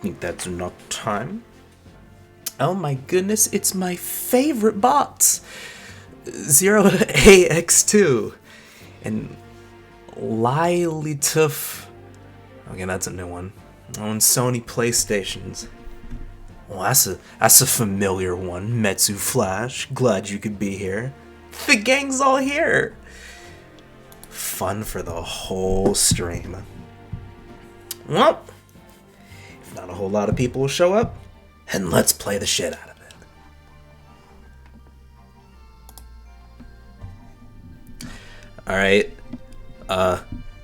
think that's enough time. Oh my goodness, it's my favorite bots! 0AX2 and Lilituff. Okay, that's a new one. On Sony PlayStations. Well, that's a familiar one. Metsu Flash, glad you could be here. The gang's all here. Fun for the whole stream. Well, if not a whole lot of people will show up, and let's play the shit out of it. Alright, I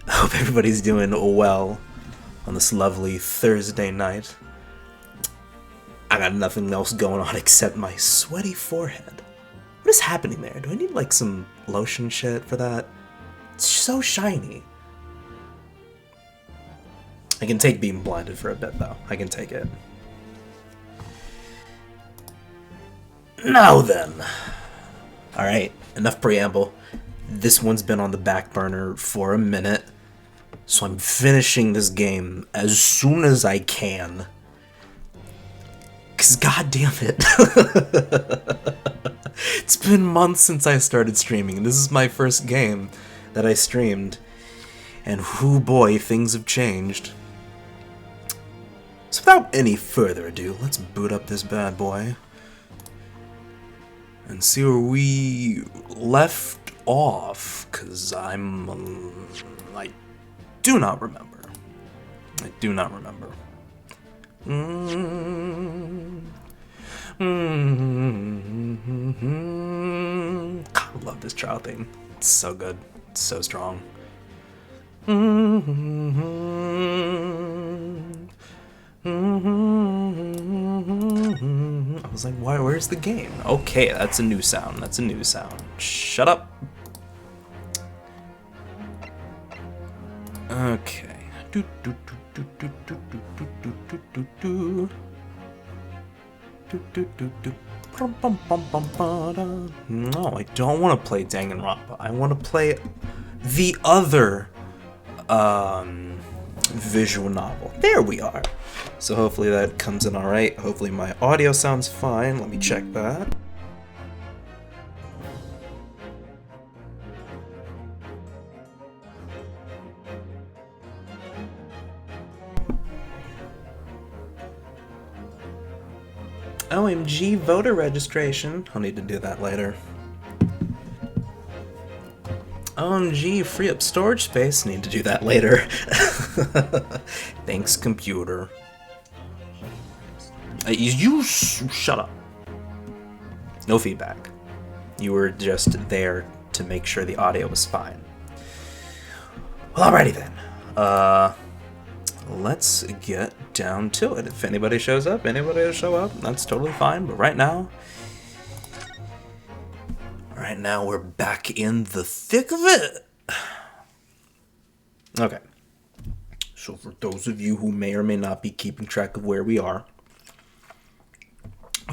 hope everybody's doing well on this lovely Thursday night. I got nothing else going on except my sweaty forehead. What is happening there? Do I need like some lotion shit for that? It's so shiny. I can take being blinded for a bit though. I can take it. Now then. Alright, enough preamble. This one's been on the back burner for a minute, so I'm finishing this game as soon as I can. Cause goddamn it. It's been months since I started streaming, and this is my first game that I streamed. And whoo boy, things have changed. So without any further ado, let's boot up this bad boy and see where we left off, cause I do not remember. I do not remember. God, I love this trial thing. It's so good. It's so strong. I was like, where's the game? Okay, that's a new sound. That's a new sound. Shut up. Okay. No, I don't want to play Danganronpa. I want to play the other visual novel. There we are. So hopefully that comes in alright. Hopefully my audio sounds fine. Let me check that. OMG voter registration. I'll need to do that later. OMG free up storage space. Need to do that later. Thanks, computer. You shut up. No feedback. You were just there to make sure the audio was fine. Well, alrighty then. Let's get down to it. If anybody shows up, anybody will show up. That's totally fine. But right now we're back in the thick of it. Okay. So for those of you who may or may not be keeping track of where we are,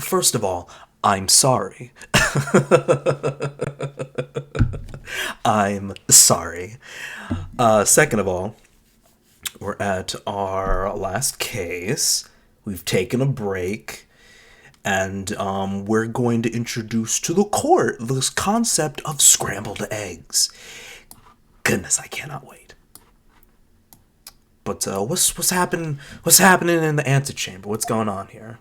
first of all, I'm sorry. I'm sorry. Second of all, we're at our last case. We've taken a break, and we're going to introduce to the court this concept of scrambled eggs. Goodness, I cannot wait. But what's happening? What's happening in the antechamber? What's going on here?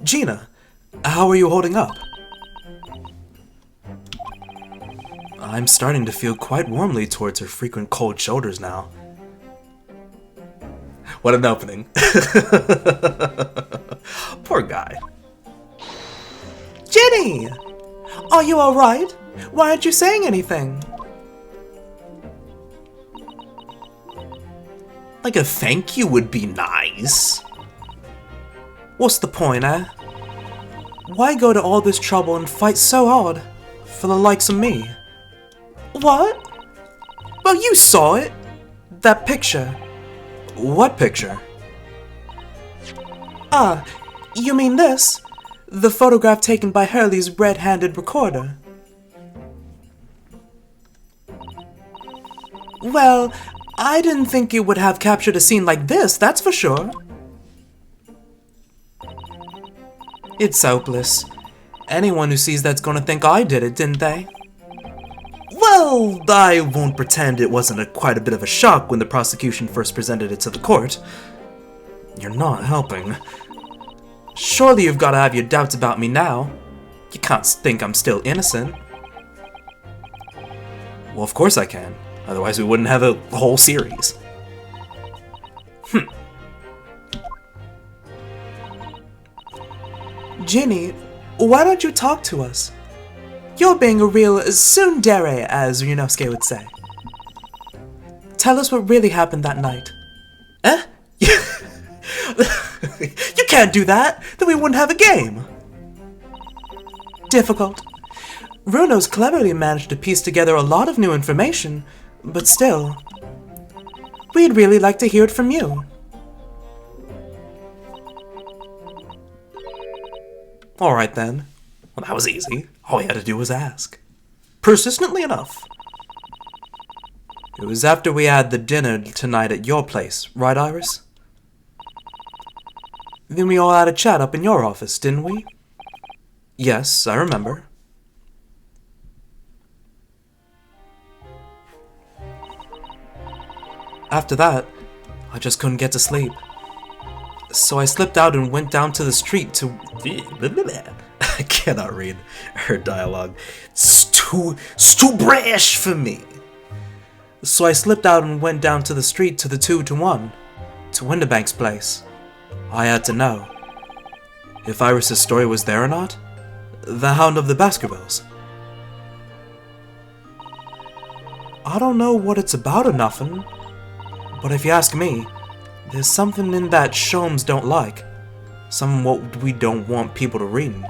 Gina, how are you holding up? I'm starting to feel quite warmly towards her frequent cold shoulders now. What an opening. Poor guy. Jenny! Are you alright? Why aren't you saying anything? Like a thank you would be nice. What's the point, eh? Why go to all this trouble and fight so hard for the likes of me? What? Well, you saw it. That picture. What picture? Ah, you mean this? The photograph taken by Hurley's red-handed recorder. Well, I didn't think you would have captured a scene like this, that's for sure. It's hopeless. Anyone who sees that's gonna think I did it, didn't they? Well, I won't pretend it wasn't quite a bit of a shock when the prosecution first presented it to the court. You're not helping. Surely you've got to have your doubts about me now. You can't think I'm still innocent. Well, of course I can. Otherwise we wouldn't have a whole series. Ginny, why don't you talk to us? You're being a real tsundere, as Ryunosuke would say. Tell us what really happened that night. Eh? You can't do that! Then we wouldn't have a game! Difficult. Runo's cleverly managed to piece together a lot of new information, but still, we'd really like to hear it from you. Alright then. Well, that was easy. All we had to do was ask. Persistently enough. It was after we had the dinner tonight at your place, right, Iris? Then we all had a chat up in your office, didn't we? Yes, I remember. After that, I just couldn't get to sleep. So I slipped out and went down to the street to... I cannot read her dialogue. It's too brash for me. So I slipped out and went down to the street to the 2-to-1, to Winterbank's place. I had to know if Iris' story was there or not. The Hound of the Baskervilles. I don't know what it's about or nothing, but if you ask me, there's something in that Sholmes don't like. Something what we don't want people to read.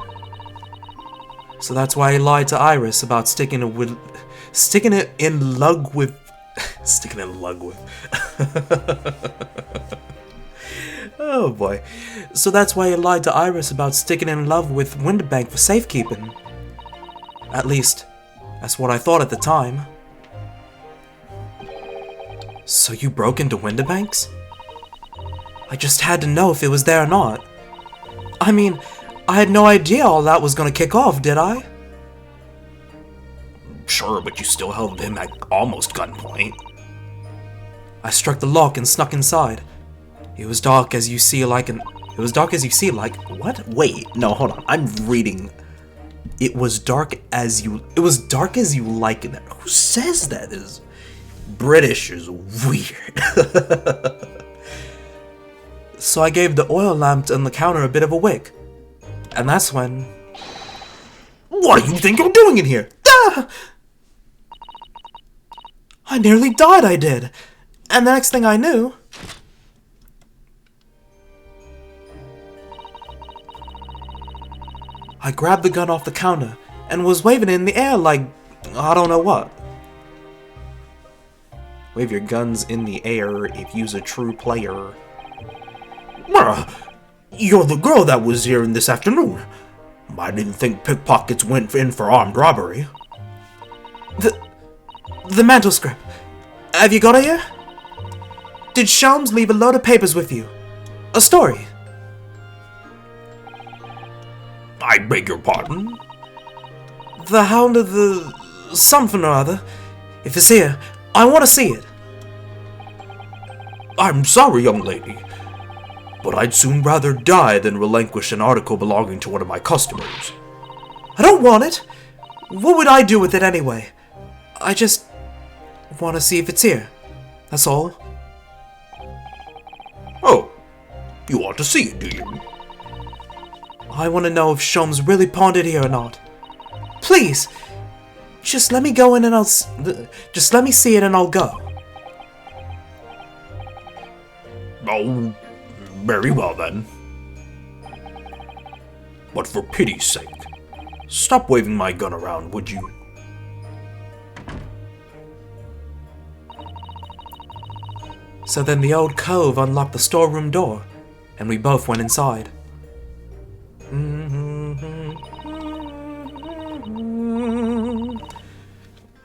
So that's why he lied to Iris about sticking it in lug with. Oh boy. So that's why he lied to Iris about sticking in love with Winterbank for safekeeping. At least, that's what I thought at the time. So you broke into Winterbank's? I just had to know if it was there or not. I mean, I had no idea all that was gonna kick off, did I? Sure, but you still held him at almost gunpoint. I struck the lock and snuck inside. It was dark as you see like what? Wait, no, hold on. I'm reading. It was dark as you like it. Who says that? Is British is weird. So I gave the oil lamp on the counter a bit of a wick. And that's when... What do you think you're doing in here? Ah! I nearly died, I did. And the next thing I knew... I grabbed the gun off the counter and was waving it in the air like... I don't know what. Wave your guns in the air if you's a true player. You're the girl that was here this afternoon. I didn't think pickpockets went in for armed robbery. The manuscript. Have you got it here? Did Sholmes leave a load of papers with you? A story? I beg your pardon? The Hound of the... something or other. If it's here, I want to see it. I'm sorry, young lady, but I'd soon rather die than relinquish an article belonging to one of my customers. I don't want it. What would I do with it anyway? I just want to see if it's here. That's all. Oh, you want to see it, do you? I want to know if Sholmes really pawned it here or not. Please, just let me go in and just let me see it and I'll go. Oh, very well then. But for pity's sake, stop waving my gun around, would you? So then the old cove unlocked the storeroom door, and we both went inside.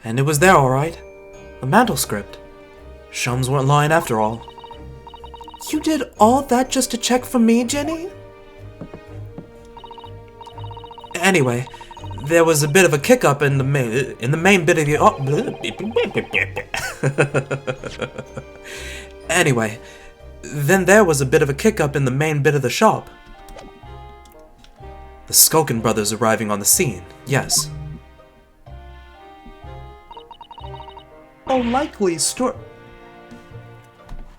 And it was there, all right. The manuscript. Shums weren't lying after all. You did all that just to check for me, Jenny? Anyway, there was a bit of a kick-up in the main bit of the... Anyway, then there was a bit of a kick-up in the main bit of the shop. The Skulkin brothers arriving on the scene, yes. A likely story...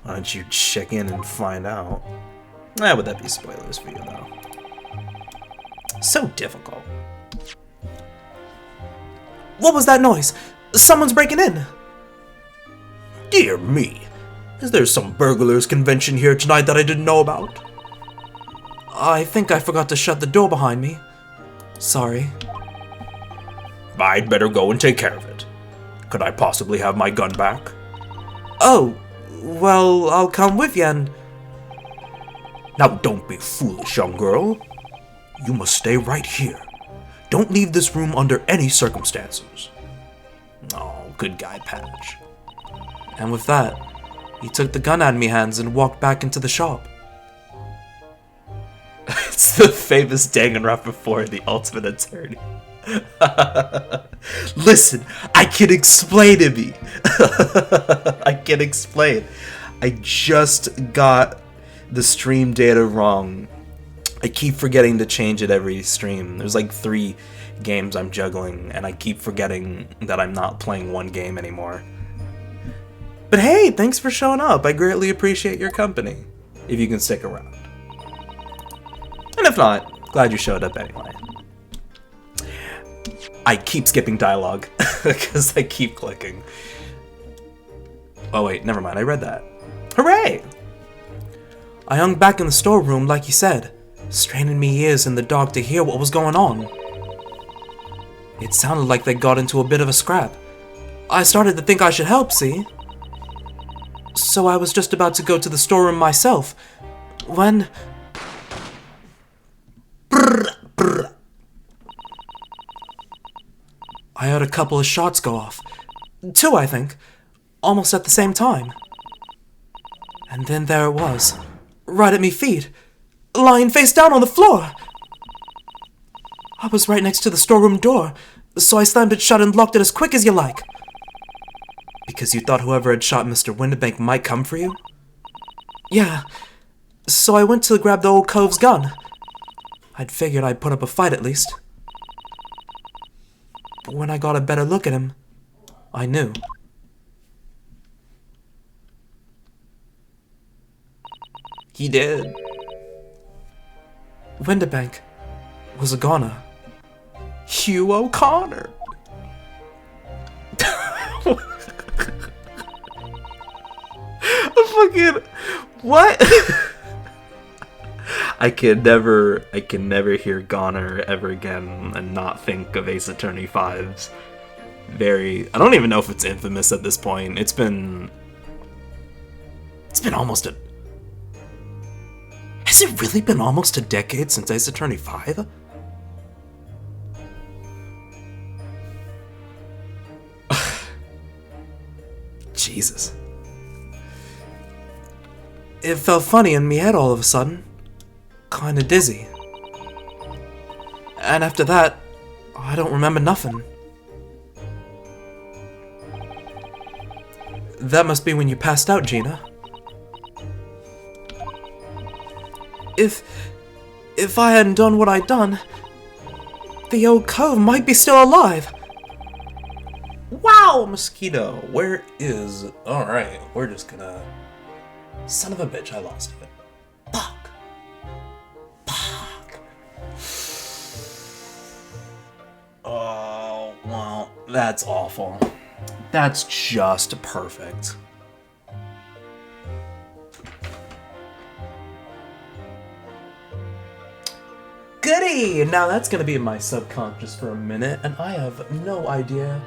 Why don't you check in and find out? Would that be spoilers for you, though? So difficult. What was that noise? Someone's breaking in! Dear me. Is there some burglars convention here tonight that I didn't know about? I think I forgot to shut the door behind me. Sorry. I'd better go and take care of it. Could I possibly have my gun back? Oh, well, I'll come with you and... Now don't be foolish, young girl. You must stay right here. Don't leave this room under any circumstances. Oh, good guy, Patch. And with that, he took the gun out of me hands and walked back into the shop. It's the famous Danganronpa 4, the ultimate attorney. Listen, I can explain to me. I can explain. I just got the stream data wrong. I keep forgetting to change it every stream. There's like 3 games I'm juggling, and I keep forgetting that I'm not playing one game anymore. But hey, thanks for showing up. I greatly appreciate your company, if you can stick around. And if not, glad you showed up anyway. I keep skipping dialogue, because I keep clicking. Oh wait, never mind, I read that. Hooray! I hung back in the storeroom like you said, straining me ears in the dark to hear what was going on. It sounded like they got into a bit of a scrap. I started to think I should help, see? So I was just about to go to the storeroom myself, when... I heard a couple of shots go off. 2, I think. Almost at the same time. And then there it was. Right at me feet. Lying face down on the floor. I was right next to the storeroom door, so I slammed it shut and locked it as quick as you like. Because you thought whoever had shot Mr. Winterbank might come for you? Yeah. So I went to grab the old cove's gun. I'd figured I'd put up a fight at least. But when I got a better look at him, I knew. He did. Winterbank was a goner. Hugh O'Connor. Fucking what? I can never hear Goner ever again and not think of Ace Attorney 5's I don't even know if it's infamous at this point. It's been almost a... Has it really been almost a decade since Ace Attorney 5? Jesus. It felt funny in me head all of a sudden. Kinda dizzy. And after that, I don't remember nothing. That must be when you passed out, Gina. If I hadn't done what I'd done, the old cove might be still alive. Wow, mosquito, where is... Alright, we're just gonna... Son of a bitch, I lost it. Fuck. Fuck. Oh, well, that's awful. That's just perfect. Goody! Now that's gonna be in my subconscious for a minute, and I have no idea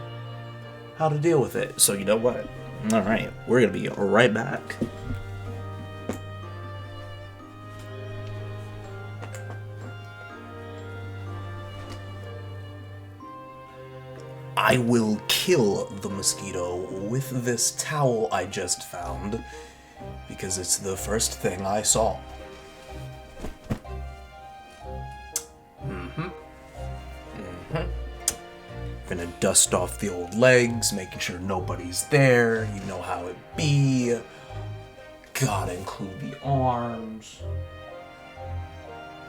how to deal with it. So you know what? Alright, we're gonna be right back. I will kill the mosquito with this towel I just found, because it's the first thing I saw. Gonna dust off the old legs, making sure nobody's there. You know how it be. Gotta include the arms.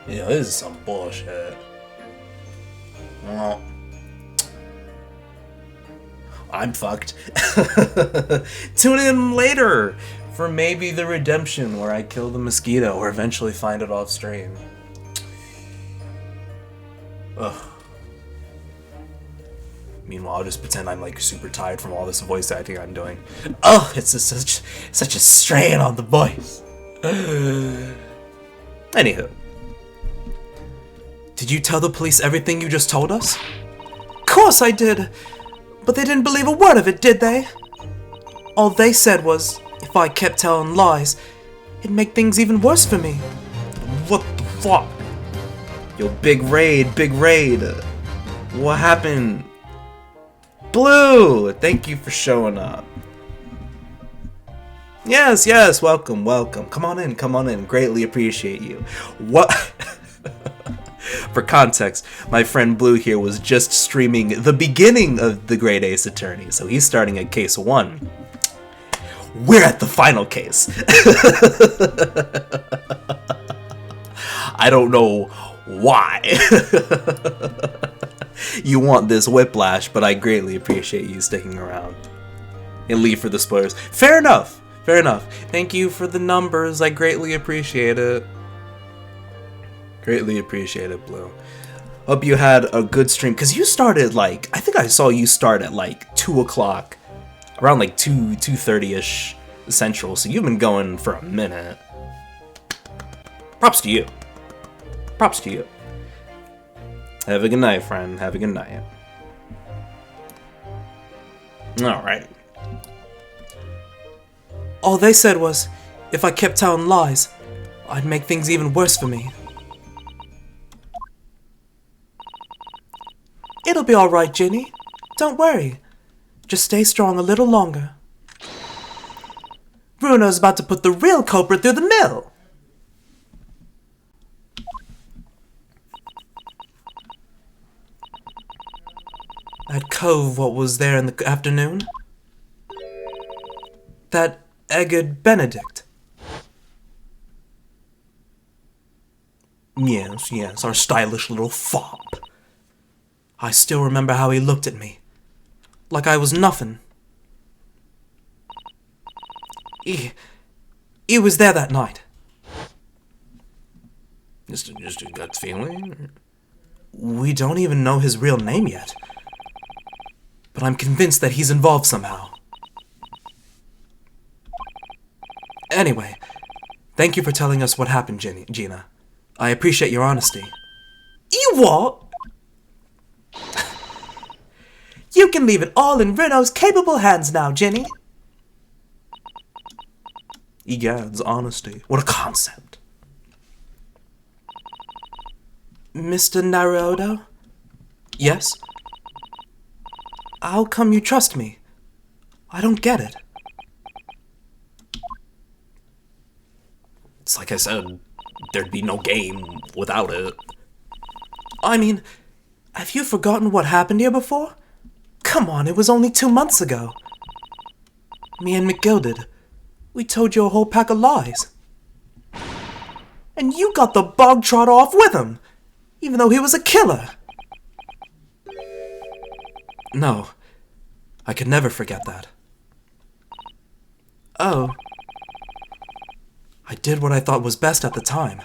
Yeah, this is some bullshit. Well, I'm fucked. Tune in later for maybe the redemption where I kill the mosquito or eventually find it off stream. Ugh. Meanwhile, I'll just pretend I'm like super tired from all this voice acting I'm doing. Oh, it's just such a strain on the voice. Anywho. Did you tell the police everything you just told us? Course I did. But they didn't believe a word of it, did they? All they said was, if I kept telling lies, it'd make things even worse for me. What the fuck? Yo, big raid. What happened? Blue, thank you for showing up. Yes, welcome. Come on in. Greatly appreciate you. What? For context, my friend Blue here was just streaming the beginning of the Great Ace Attorney, so he's starting at case 1. We're at the final case. I don't know why you want this whiplash, but I greatly appreciate you sticking around and leave for the spoilers. Fair enough. Thank you for the numbers. I greatly appreciate it. Greatly appreciate it, Blue. Hope you had a good stream, because you started like, I think I saw you start at like 2 o'clock, around like 2:30ish Central, so you've been going for a minute. Props to you. Have a good night, friend. Have a good night. Alright. All they said was, if I kept telling lies, I'd make things even worse for me. It'll be alright, Ginny. Don't worry. Just stay strong a little longer. Bruno's about to put the real culprit through the mill. That cove what was there in the afternoon? That Egged Benedict. Yes, our stylish little fop. I still remember how he looked at me. Like I was nothing. He was there that night. Just a gut feeling? We don't even know his real name yet. But I'm convinced that he's involved somehow. Anyway, thank you for telling us what happened, Gina. I appreciate your honesty. You what? You can leave it all in Renault's capable hands now, Jenny. Egad's honesty. What a concept. Mr. Naruto? Yes? How come you trust me? I don't get it. It's like I said, there'd be no game without it. I mean, have you forgotten what happened here before? Come on, it was only 2 months ago. Me and McGilded, we told you a whole pack of lies. And you got the bog trot off with him, even though he was a killer. No, I could never forget that. Oh. I did what I thought was best at the time.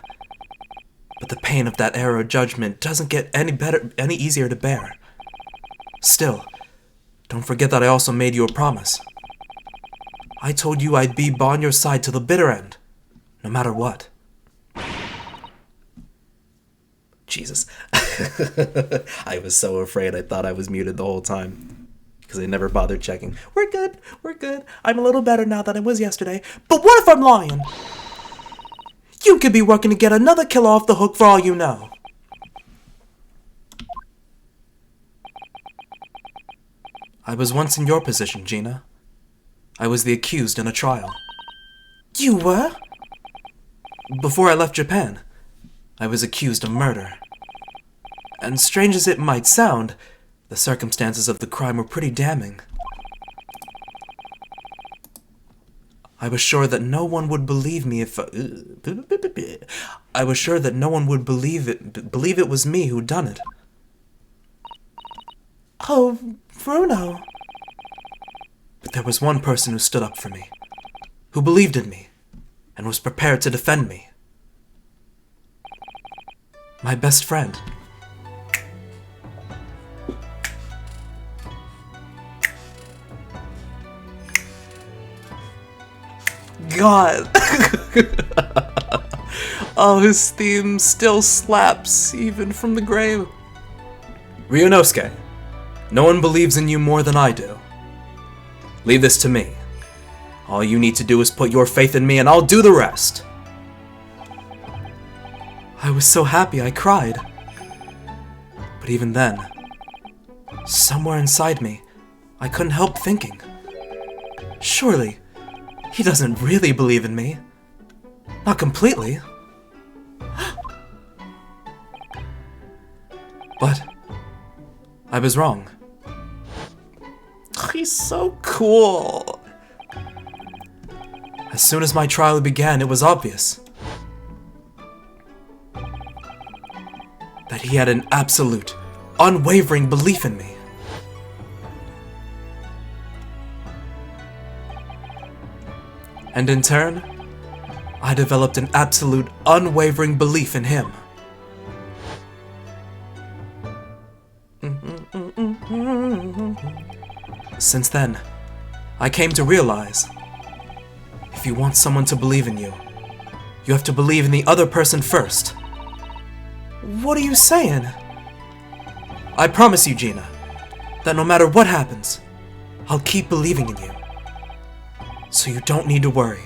But the pain of that error of judgment doesn't get any easier to bear. Still, don't forget that I also made you a promise. I told you I'd be by your side to the bitter end, no matter what. Jesus. I was so afraid I thought I was muted the whole time, because I never bothered checking. We're good. I'm a little better now than I was yesterday. But what if I'm lying? You could be working to get another killer off the hook for all you know. I was once in your position, Gina. I was the accused in a trial. You were? Before I left Japan, I was accused of murder. And strange as it might sound, the circumstances of the crime were pretty damning. I was sure that no one would believe me if I was sure that no one would believe it was me who'd done it. Oh, Bruno. But there was one person who stood up for me, who believed in me, and was prepared to defend me. My best friend. God. Oh, his theme still slaps, even from the grave. Ryunosuke, no one believes in you more than I do. Leave this to me. All you need to do is put your faith in me and I'll do the rest. I was so happy I cried. But even then, somewhere inside me, I couldn't help thinking. Surely, he doesn't really believe in me. Not completely. But I was wrong. He's so cool. As soon as my trial began, it was obvious that he had an absolute, unwavering belief in me. And in turn, I developed an absolute, unwavering belief in him. Since then, I came to realize, if you want someone to believe in you, you have to believe in the other person first. What are you saying? I promise you, Gina, that no matter what happens, I'll keep believing in you. So you don't need to worry.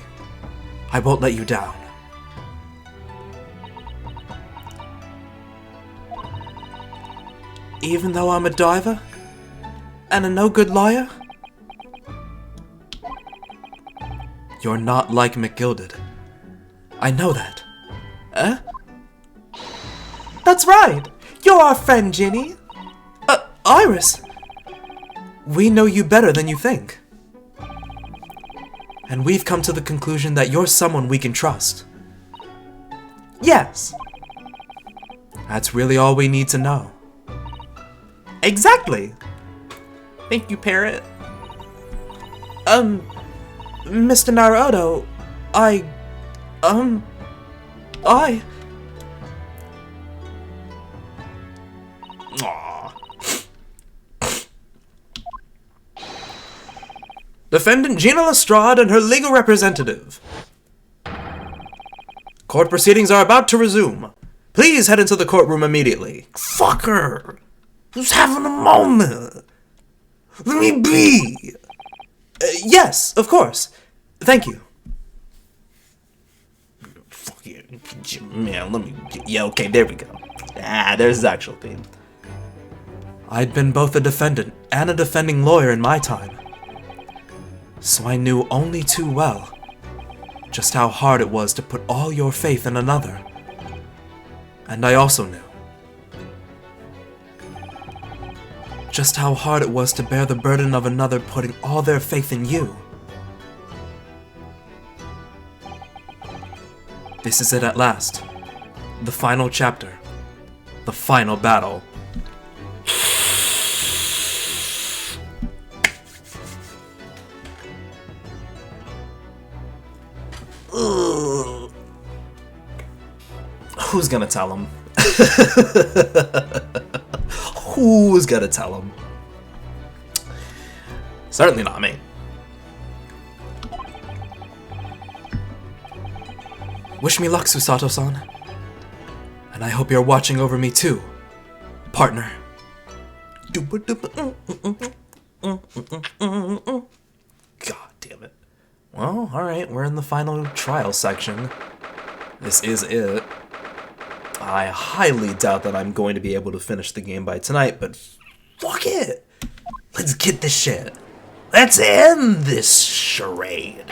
I won't let you down. Even though I'm a diver? And a no-good liar? You're not like McGilded. I know that. Eh? That's right! You're our friend, Ginny! Iris! We know you better than you think. And we've come to the conclusion that you're someone we can trust. Yes. That's really all we need to know. Exactly. Thank you, Parrot. Mr. Naruto, I... Aww. Defendant Gina Lestrade and her legal representative. Court proceedings are about to resume. Please head into the courtroom immediately. Fucker! Who's having a moment? Let me be! Yes, of course. Thank you. Fuck yeah, man, let me... Yeah, okay, there we go. There's his actual theme. I'd been both a defendant and a defending lawyer in my time, so I knew only too well just how hard it was to put all your faith in another. And I also knew just how hard it was to bear the burden of another putting all their faith in you. This is it at last. The final chapter. The final battle. Who's gonna tell him? Who's gonna tell him? Certainly not me. Wish me luck, Susato-san. And I hope you're watching over me too, partner. God damn it. Well, alright, we're in the final trial section. This is it. I highly doubt that I'm going to be able to finish the game by tonight, but fuck it! Let's get this shit. Let's end this charade.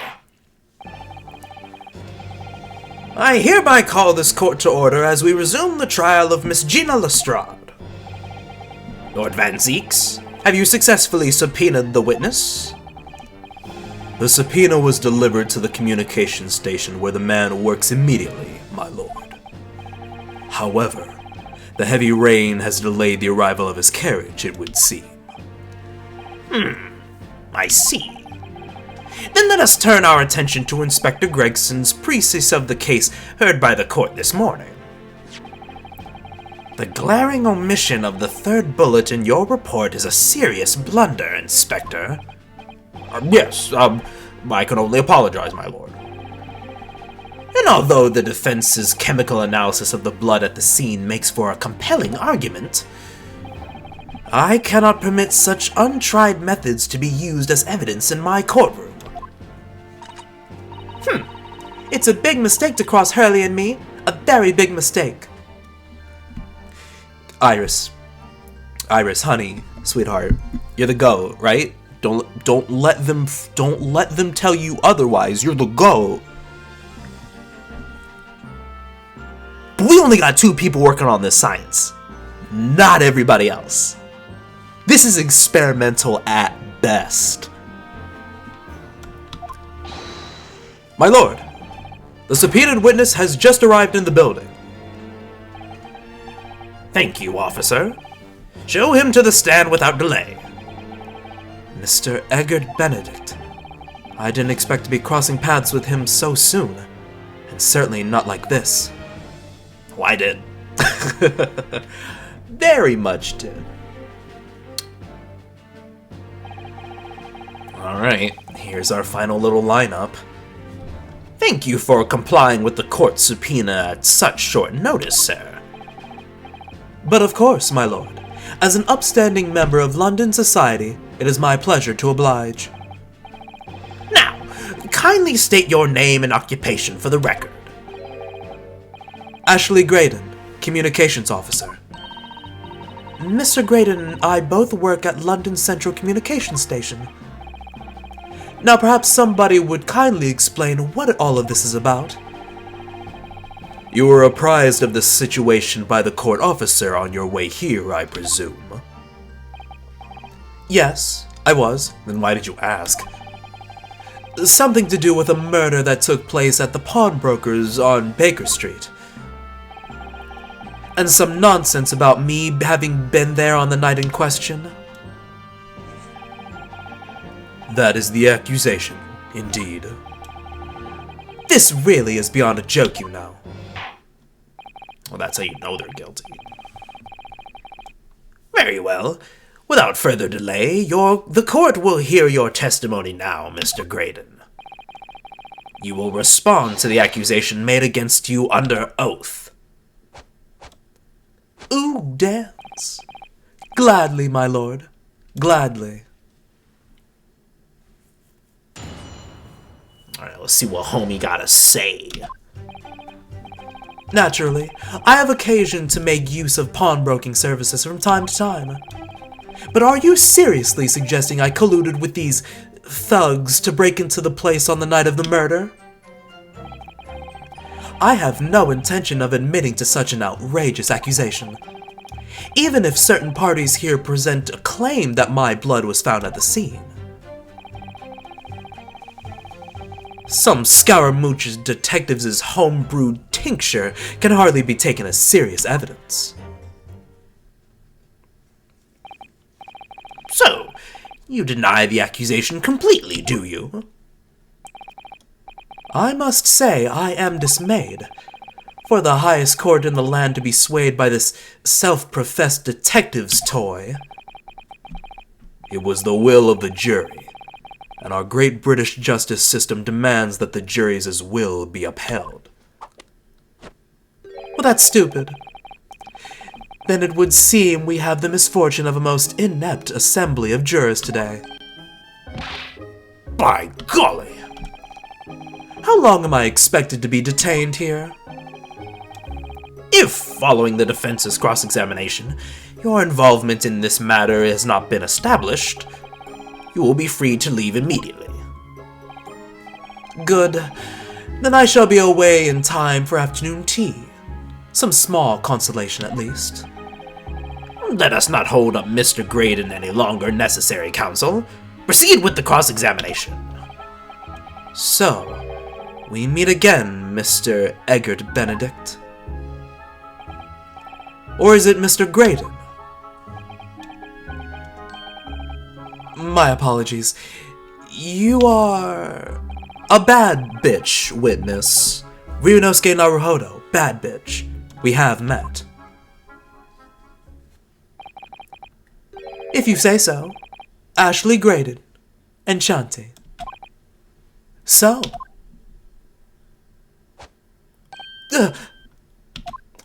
I hereby call this court to order as we resume the trial of Miss Gina Lestrade. Lord Van Zeeks, have you successfully subpoenaed the witness? The subpoena was delivered to the communication station where the man works immediately, my lord. However, the heavy rain has delayed the arrival of his carriage, it would seem. I see. Then let us turn our attention to Inspector Gregson's precis of the case heard by the court this morning. The glaring omission of the third bullet in your report is a serious blunder, Inspector. Yes, I can only apologize, my lord. And although the defense's chemical analysis of the blood at the scene makes for a compelling argument, I cannot permit such untried methods to be used as evidence in my courtroom. It's a big mistake to cross Hurley and me. A very big mistake. Iris, honey, sweetheart, you're the GOAT, right? Don't let them tell you otherwise. You're the GOAT. But we only got 2 people working on this science. Not everybody else. This is experimental at best. My lord, the subpoenaed witness has just arrived in the building. Thank you, officer. Show him to the stand without delay. Mr. Eggert Benedict. I didn't expect to be crossing paths with him so soon, and certainly not like this. Oh, I did. Very much did. Alright, here's our final little lineup. Thank you for complying with the court subpoena at such short notice, sir. But of course, my lord. As an upstanding member of London society, it is my pleasure to oblige. Now, kindly state your name and occupation for the record. Ashley Graydon, Communications Officer. Mr. Graydon and I both work at London Central Communications Station. Now perhaps somebody would kindly explain what all of this is about. You were apprised of the situation by the court officer on your way here, I presume? Yes, I was. Then why did you ask? Something to do with a murder that took place at the pawnbrokers on Baker Street. And some nonsense about me having been there on the night in question. That is the accusation, indeed. This really is beyond a joke, you know. Well, that's how you know they're guilty. Very well. Without further delay, the court will hear your testimony now, Mr. Graydon. You will respond to the accusation made against you under oath. Ooh, dance. Gladly, my lord. Gladly. Alright, let's see what homie gotta say. Naturally, I have occasion to make use of pawnbroking services from time to time. But are you seriously suggesting I colluded with these thugs to break into the place on the night of the murder? I have no intention of admitting to such an outrageous accusation. Even if certain parties here present a claim that my blood was found at the scene. Some Scaramouche's detectives' homebrewed tincture can hardly be taken as serious evidence. So, you deny the accusation completely, do you? I must say I am dismayed. For the highest court in the land to be swayed by this self-professed detective's toy. It was the will of the jury, and our great British justice system demands that the jury's will be upheld. Well, that's stupid. Then it would seem we have the misfortune of a most inept assembly of jurors today. By golly! How long am I expected to be detained here? If, following the defense's cross-examination, Your involvement in this matter has not been established. You will be free to leave immediately. Good. Then I shall be away in time for afternoon tea. Some small consolation at least. Let us not hold up Mr. Graydon any longer, necessary counsel. Proceed with the cross-examination. So, we meet again, Mr. Eggert Benedict. Or is it Mr. Graydon? My apologies. You are a bad bitch, witness. Ryunosuke Naruhodo, bad bitch. We have met. If you say so. Ashley Graydon. Enchante. So. I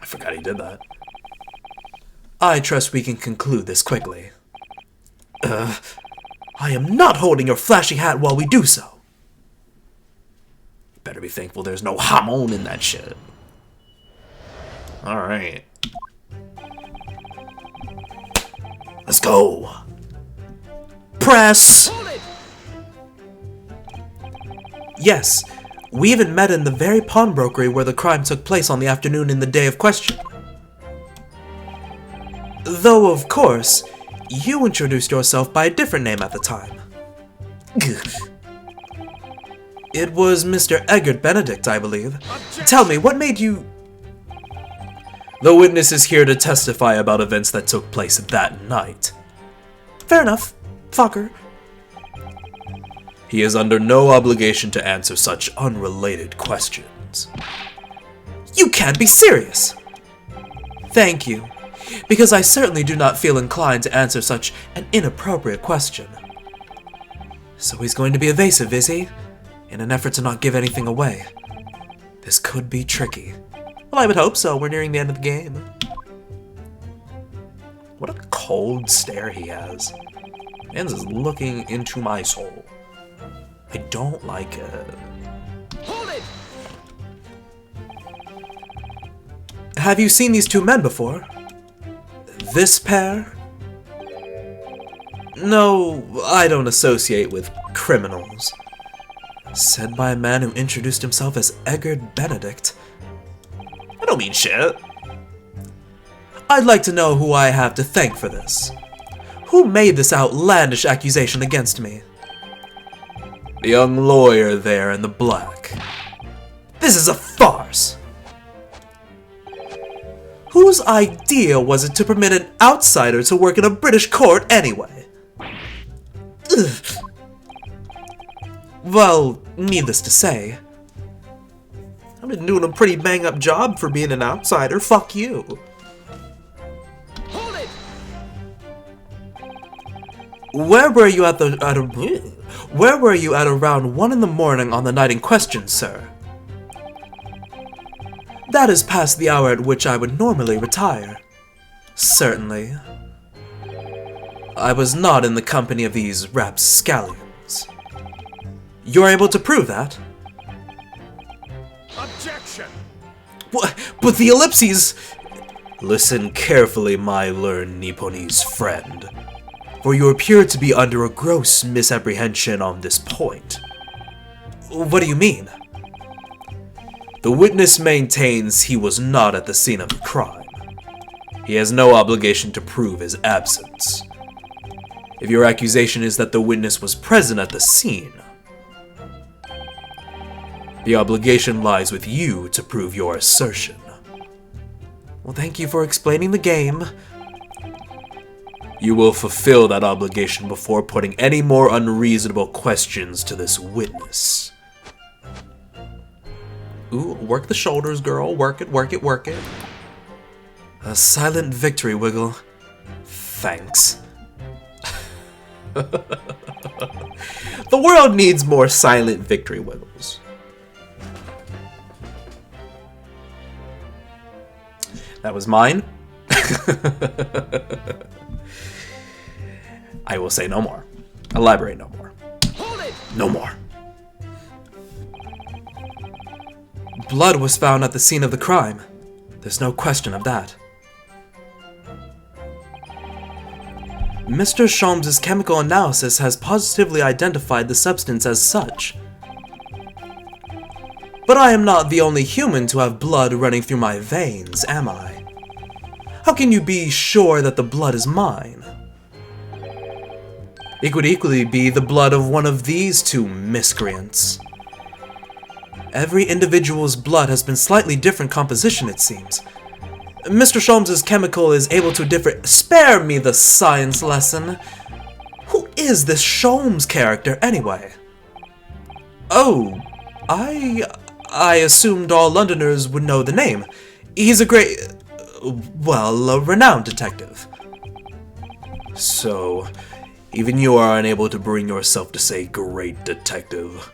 forgot he did that. I trust we can conclude this quickly. I am not holding your flashy hat while we do so. Better be thankful there's no hamon in that shit. Alright. Let's go. Press! Yes, we even met in the very pawnbrokery where the crime took place on the afternoon in the day of question. Though, of course, you introduced yourself by a different name at the time. It was Mr. Eggert Benedict, I believe. Objection. Tell me, what made you... The witness is here to testify about events that took place that night. Fair enough, fucker. He is under no obligation to answer such unrelated questions. You can't be serious! Thank you, because I certainly do not feel inclined to answer such an inappropriate question. So he's going to be evasive, is he? In an effort to not give anything away. This could be tricky. Well, I would hope so. We're nearing the end of the game. What a cold stare he has. Man's is looking into my soul. I don't like it. Hold it! Have you seen these two men before? This pair? No, I don't associate with criminals. Said by a man who introduced himself as Eggert Benedict. I don't mean shit. I'd like to know who I have to thank for this. Who made this outlandish accusation against me? The young lawyer there in the black. This is a farce! Whose idea was it to permit an outsider to work in a British court anyway? Ugh. Well, needless to say, I've been doing a pretty bang-up job for being an outsider. Fuck you. Hold it! Where were you at around 1 in the morning on the night in question, sir? That is past the hour at which I would normally retire. Certainly. I was not in the company of these rapscallions. You're able to prove that? Objection! But the ellipses... Listen carefully, my learned Nipponese friend, for you appear to be under a gross misapprehension on this point. What do you mean? The witness maintains he was not at the scene of the crime. He has no obligation to prove his absence. If your accusation is that the witness was present at the scene, the obligation lies with you to prove your assertion. Well, thank you for explaining the game. You will fulfill that obligation before putting any more unreasonable questions to this witness. Ooh, work the shoulders, girl. Work it, work it, work it. A silent victory wiggle. Thanks. The world needs more silent victory wiggles. That was mine. I will say no more. Elaborate no more. No more. Blood was found at the scene of the crime. There's no question of that. Mr. Sholmes's chemical analysis has positively identified the substance as such. But I am not the only human to have blood running through my veins, am I? How can you be sure that the blood is mine? It could equally be the blood of one of these two miscreants. Every individual's blood has been slightly different composition, it seems. Mr. Sholmes's chemical is able to differ. Spare me the science lesson. Who is this Sholmes character, anyway? Oh, I assumed all Londoners would know the name. He's a renowned detective. So, even you are unable to bring yourself to say great detective.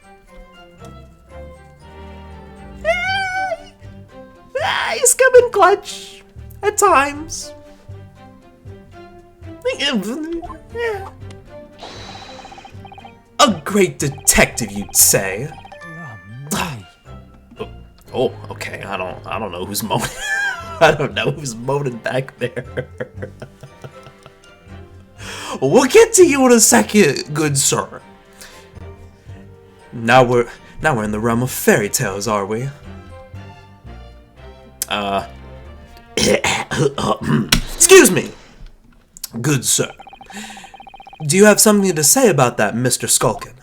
He's coming clutch at times. A great detective, you'd say. Oh, okay. I don't know who's moaning. I don't know who's moaning back there. We'll get to you in a second, good sir. Now we're in the realm of fairy tales, are we? Excuse me, good sir. Do you have something to say about that, Mr. Skulkin?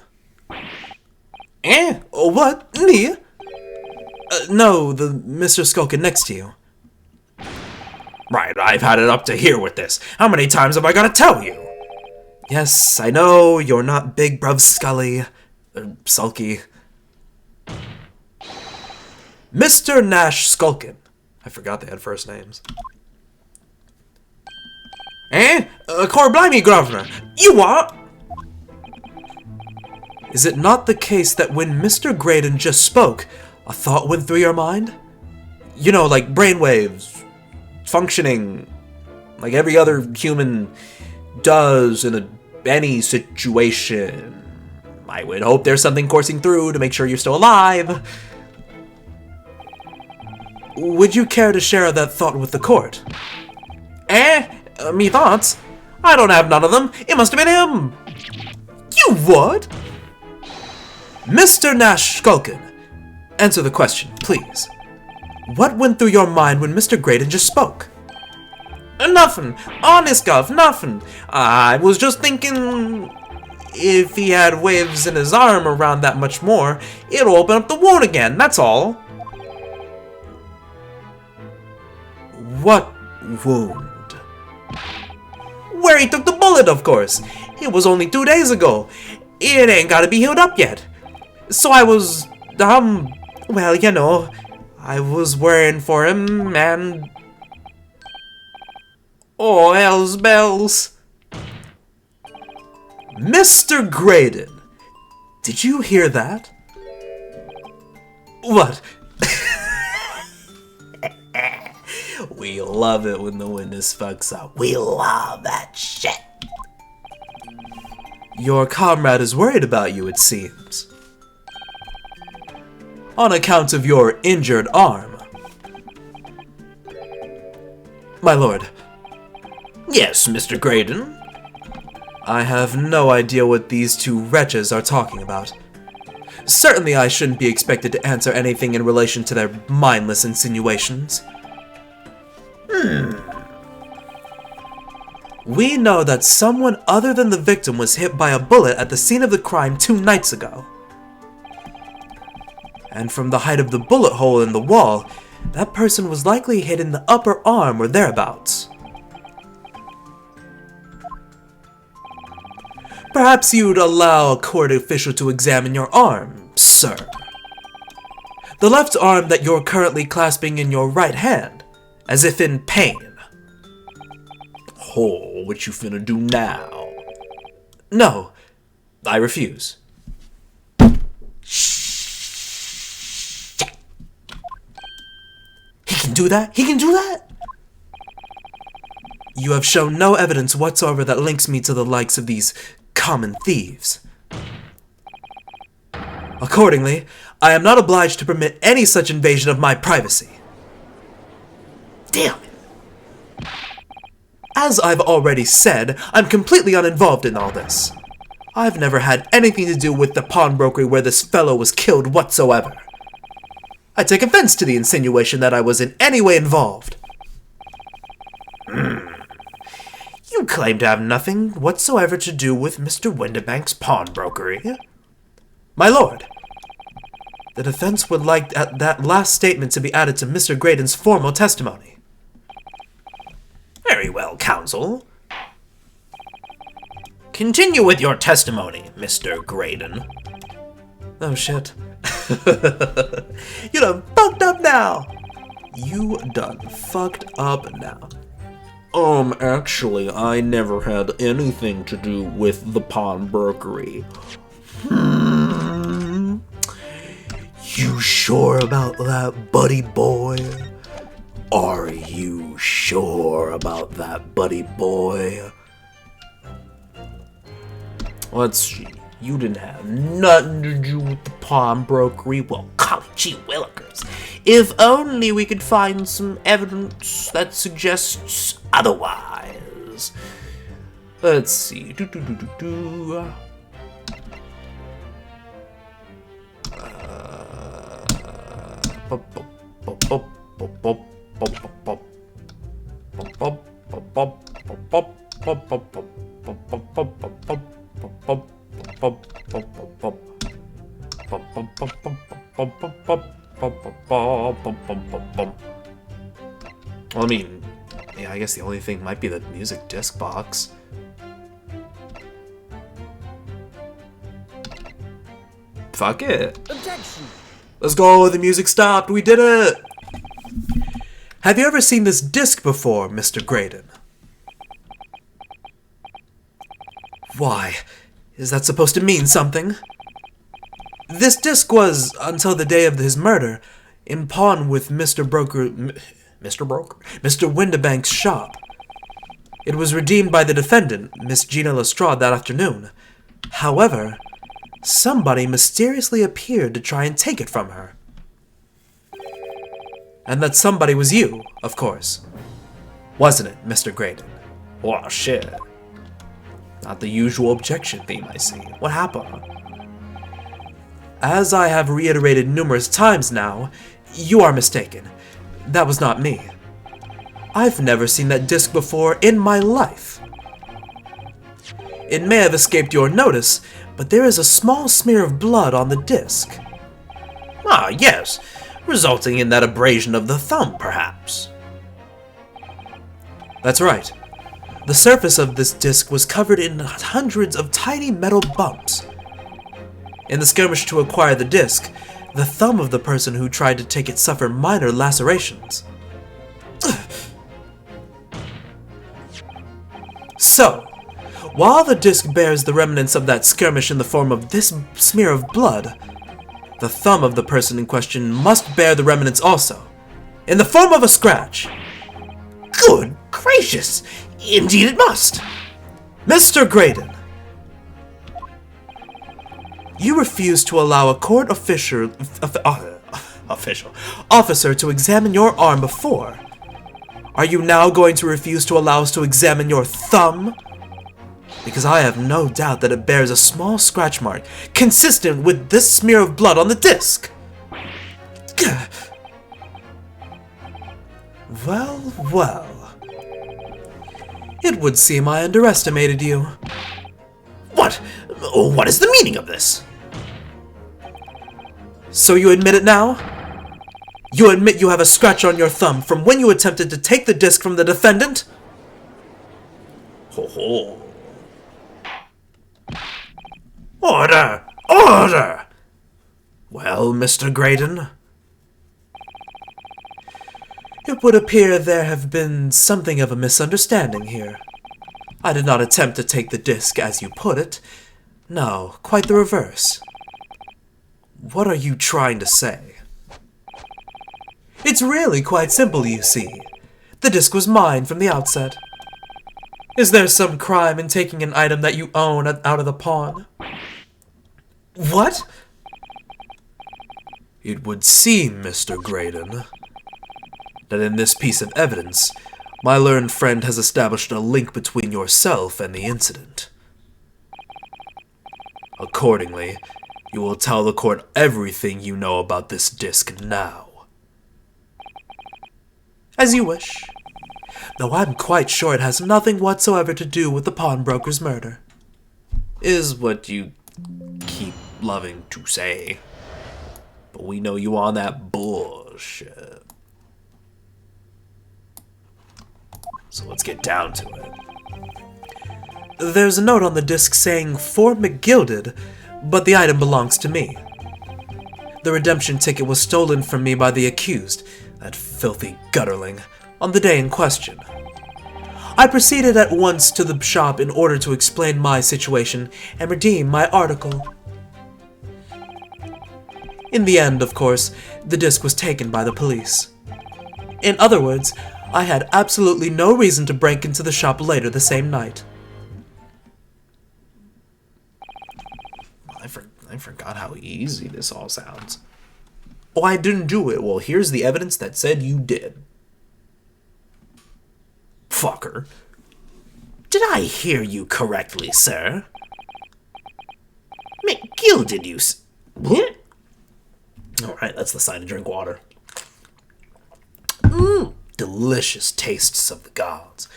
What? Me? No, the Mr. Skulkin next to you. Right, I've had it up to here with this. How many times have I got to tell you? Yes, I know, you're not Big Bruv Scully. Sulky. Mr. Nash Skulkin. I forgot they had first names. Corblimey, Governor. You what? Is it not the case that when Mr. Graydon just spoke, a thought went through your mind? You know, like brainwaves, functioning like every other human does in any situation. I would hope there's something coursing through to make sure you're still alive. Would you care to share that thought with the court? Me thoughts? I don't have none of them. It must have been him. You what? Mr. Nash Skulkin, answer the question, please. What went through your mind when Mr. Graydon just spoke? Nothing. Honest, Gov, nothing. I was just thinking if he had waves in his arm around that much more, it'll open up the wound again, that's all. What wound? Where he took the bullet, of course. It was only 2 days ago. It ain't gotta be healed up yet. So I was, well, you know, I was worrying for him, and... Oh, hell's bells. Mr. Graydon, did you hear that? What? We love it when the witness fucks up. We love that shit. Your comrade is worried about you, it seems. On account of your injured arm. My lord. Yes, Mr. Graydon. I have no idea what these two wretches are talking about. Certainly I shouldn't be expected to answer anything in relation to their mindless insinuations. We know that someone other than the victim was hit by a bullet at the scene of the crime 2 nights ago. And from the height of the bullet hole in the wall, that person was likely hit in the upper arm or thereabouts. Perhaps you'd allow a court official to examine your arm, sir. The left arm that you're currently clasping in your right hand, as if in pain. Oh, what you finna do now? No, I refuse. Shh. He can do that? He can do that? You have shown no evidence whatsoever that links me to the likes of these common thieves. Accordingly, I am not obliged to permit any such invasion of my privacy. Damn it. As I've already said, I'm completely uninvolved in all this. I've never had anything to do with the pawnbrokery where this fellow was killed whatsoever. I take offense to the insinuation that I was in any way involved. You claim to have nothing whatsoever to do with Mr. Windibank's pawnbrokery. My lord, the defense would like that last statement to be added to Mr. Graydon's formal testimony. Very well, counsel. Continue with your testimony, Mr. Graydon. Oh, shit. You done fucked up now. You done fucked up now. Actually, I never had anything to do with the pawnbrokery. You sure about that, buddy boy? Are you sure about that, buddy boy? Let's see. You didn't have nothing to do with the pawnbrokery. Well, gee willikers. If only we could find some evidence that suggests otherwise. Let's see. Well, I mean, yeah, I guess the only thing might be the music disc box. Fuck it. Objection. Let's go, the music stopped, we did it! Have you ever seen this disc before, Mr. Graydon? Why, is that supposed to mean something? This disc was, until the day of his murder, in pawn with Mr. Windibank's shop. It was redeemed by the defendant, Miss Gina Lestrade, that afternoon. However, somebody mysteriously appeared to try and take it from her. And that somebody was you, of course. Wasn't it, Mr. Graydon? Oh, shit. Not the usual objection theme, I see. What happened? As I have reiterated numerous times now, you are mistaken. That was not me. I've never seen that disc before in my life. It may have escaped your notice, but there is a small smear of blood on the disc. Ah, yes, resulting in that abrasion of the thumb, perhaps. That's right. The surface of this disc was covered in hundreds of tiny metal bumps. In the skirmish to acquire the disc, the thumb of the person who tried to take it suffered minor lacerations. So, while the disc bears the remnants of that skirmish in the form of this smear of blood, the thumb of the person in question must bear the remnants also, in the form of a scratch. Good gracious! Indeed it must! Mr. Graydon, you refused to allow a court officer to examine your arm before. Are you now going to refuse to allow us to examine your thumb? Because I have no doubt that it bears a small scratch mark, consistent with this smear of blood on the disc. Well, well. It would seem I underestimated you. What? What is the meaning of this? So you admit it now? You admit you have a scratch on your thumb from when you attempted to take the disc from the defendant? Ho ho. Order! Order! Well, Mr. Graydon, it would appear there have been something of a misunderstanding here. I did not attempt to take the disc, as you put it. No, quite the reverse. What are you trying to say? It's really quite simple, you see. The disc was mine from the outset. Is there some crime in taking an item that you own out of the pawn? What? It would seem, Mr. Graydon, that in this piece of evidence, My learned friend has established a link between yourself and the incident. Accordingly, you will tell the court everything you know about this disc now. As you wish. Though I'm quite sure it has nothing whatsoever to do with the pawnbroker's murder. Is what you keep loving to say. But we know you on that bullshit. So let's get down to it. There's a note on the disc saying, "For McGilded," but the item belongs to me. The redemption ticket was stolen from me by the accused, that filthy gutterling, on the day in question. I proceeded at once to the shop in order to explain my situation and redeem my article. In the end, of course, the disc was taken by the police. In other words, I had absolutely no reason to break into the shop later the same night. I forgot how easy this all sounds. Oh, I didn't do it. Well, here's the evidence that said you did. Fucker. Did I hear you correctly, sir? McGilded, you what? Alright, that's the sign to drink water. Delicious tastes of the gods.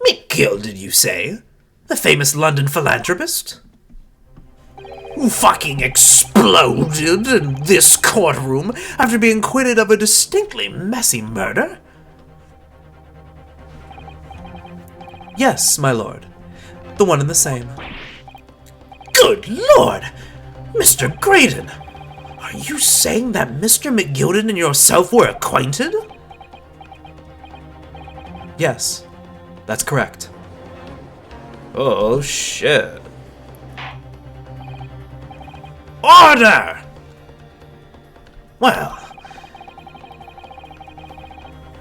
McGilded, you say? The famous London philanthropist? Who fucking exploded in this courtroom after being acquitted of a distinctly messy murder? Yes, my lord. The one and the same. Good lord! Mr. Graydon! Are you saying that Mr. McGilded and yourself were acquainted? Yes, that's correct. Oh, shit. Order! Well,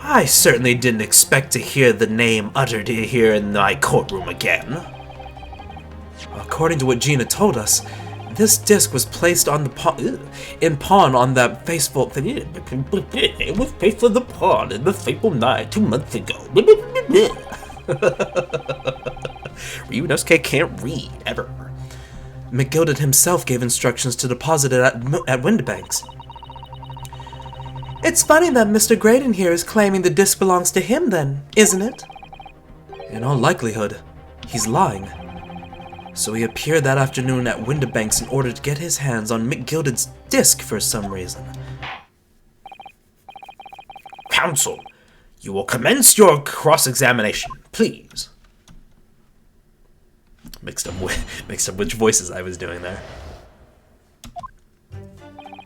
I certainly didn't expect to hear the name uttered here in my courtroom again. According to what Gina told us, this disc was placed on the in pawn on that faithful thing. It was placed for the pawn in the fateful night 2 months ago. Ryunosuke can't read, ever. McGilded himself gave instructions to deposit it at Windibanks. It's funny that Mr. Graydon here is claiming the disc belongs to him then, isn't it? In all likelihood, he's lying. So he appeared that afternoon at Windibanks in order to get his hands on McGilded's disc for some reason. Counsel, you will commence your cross-examination, please. Mixed up which voices I was doing there.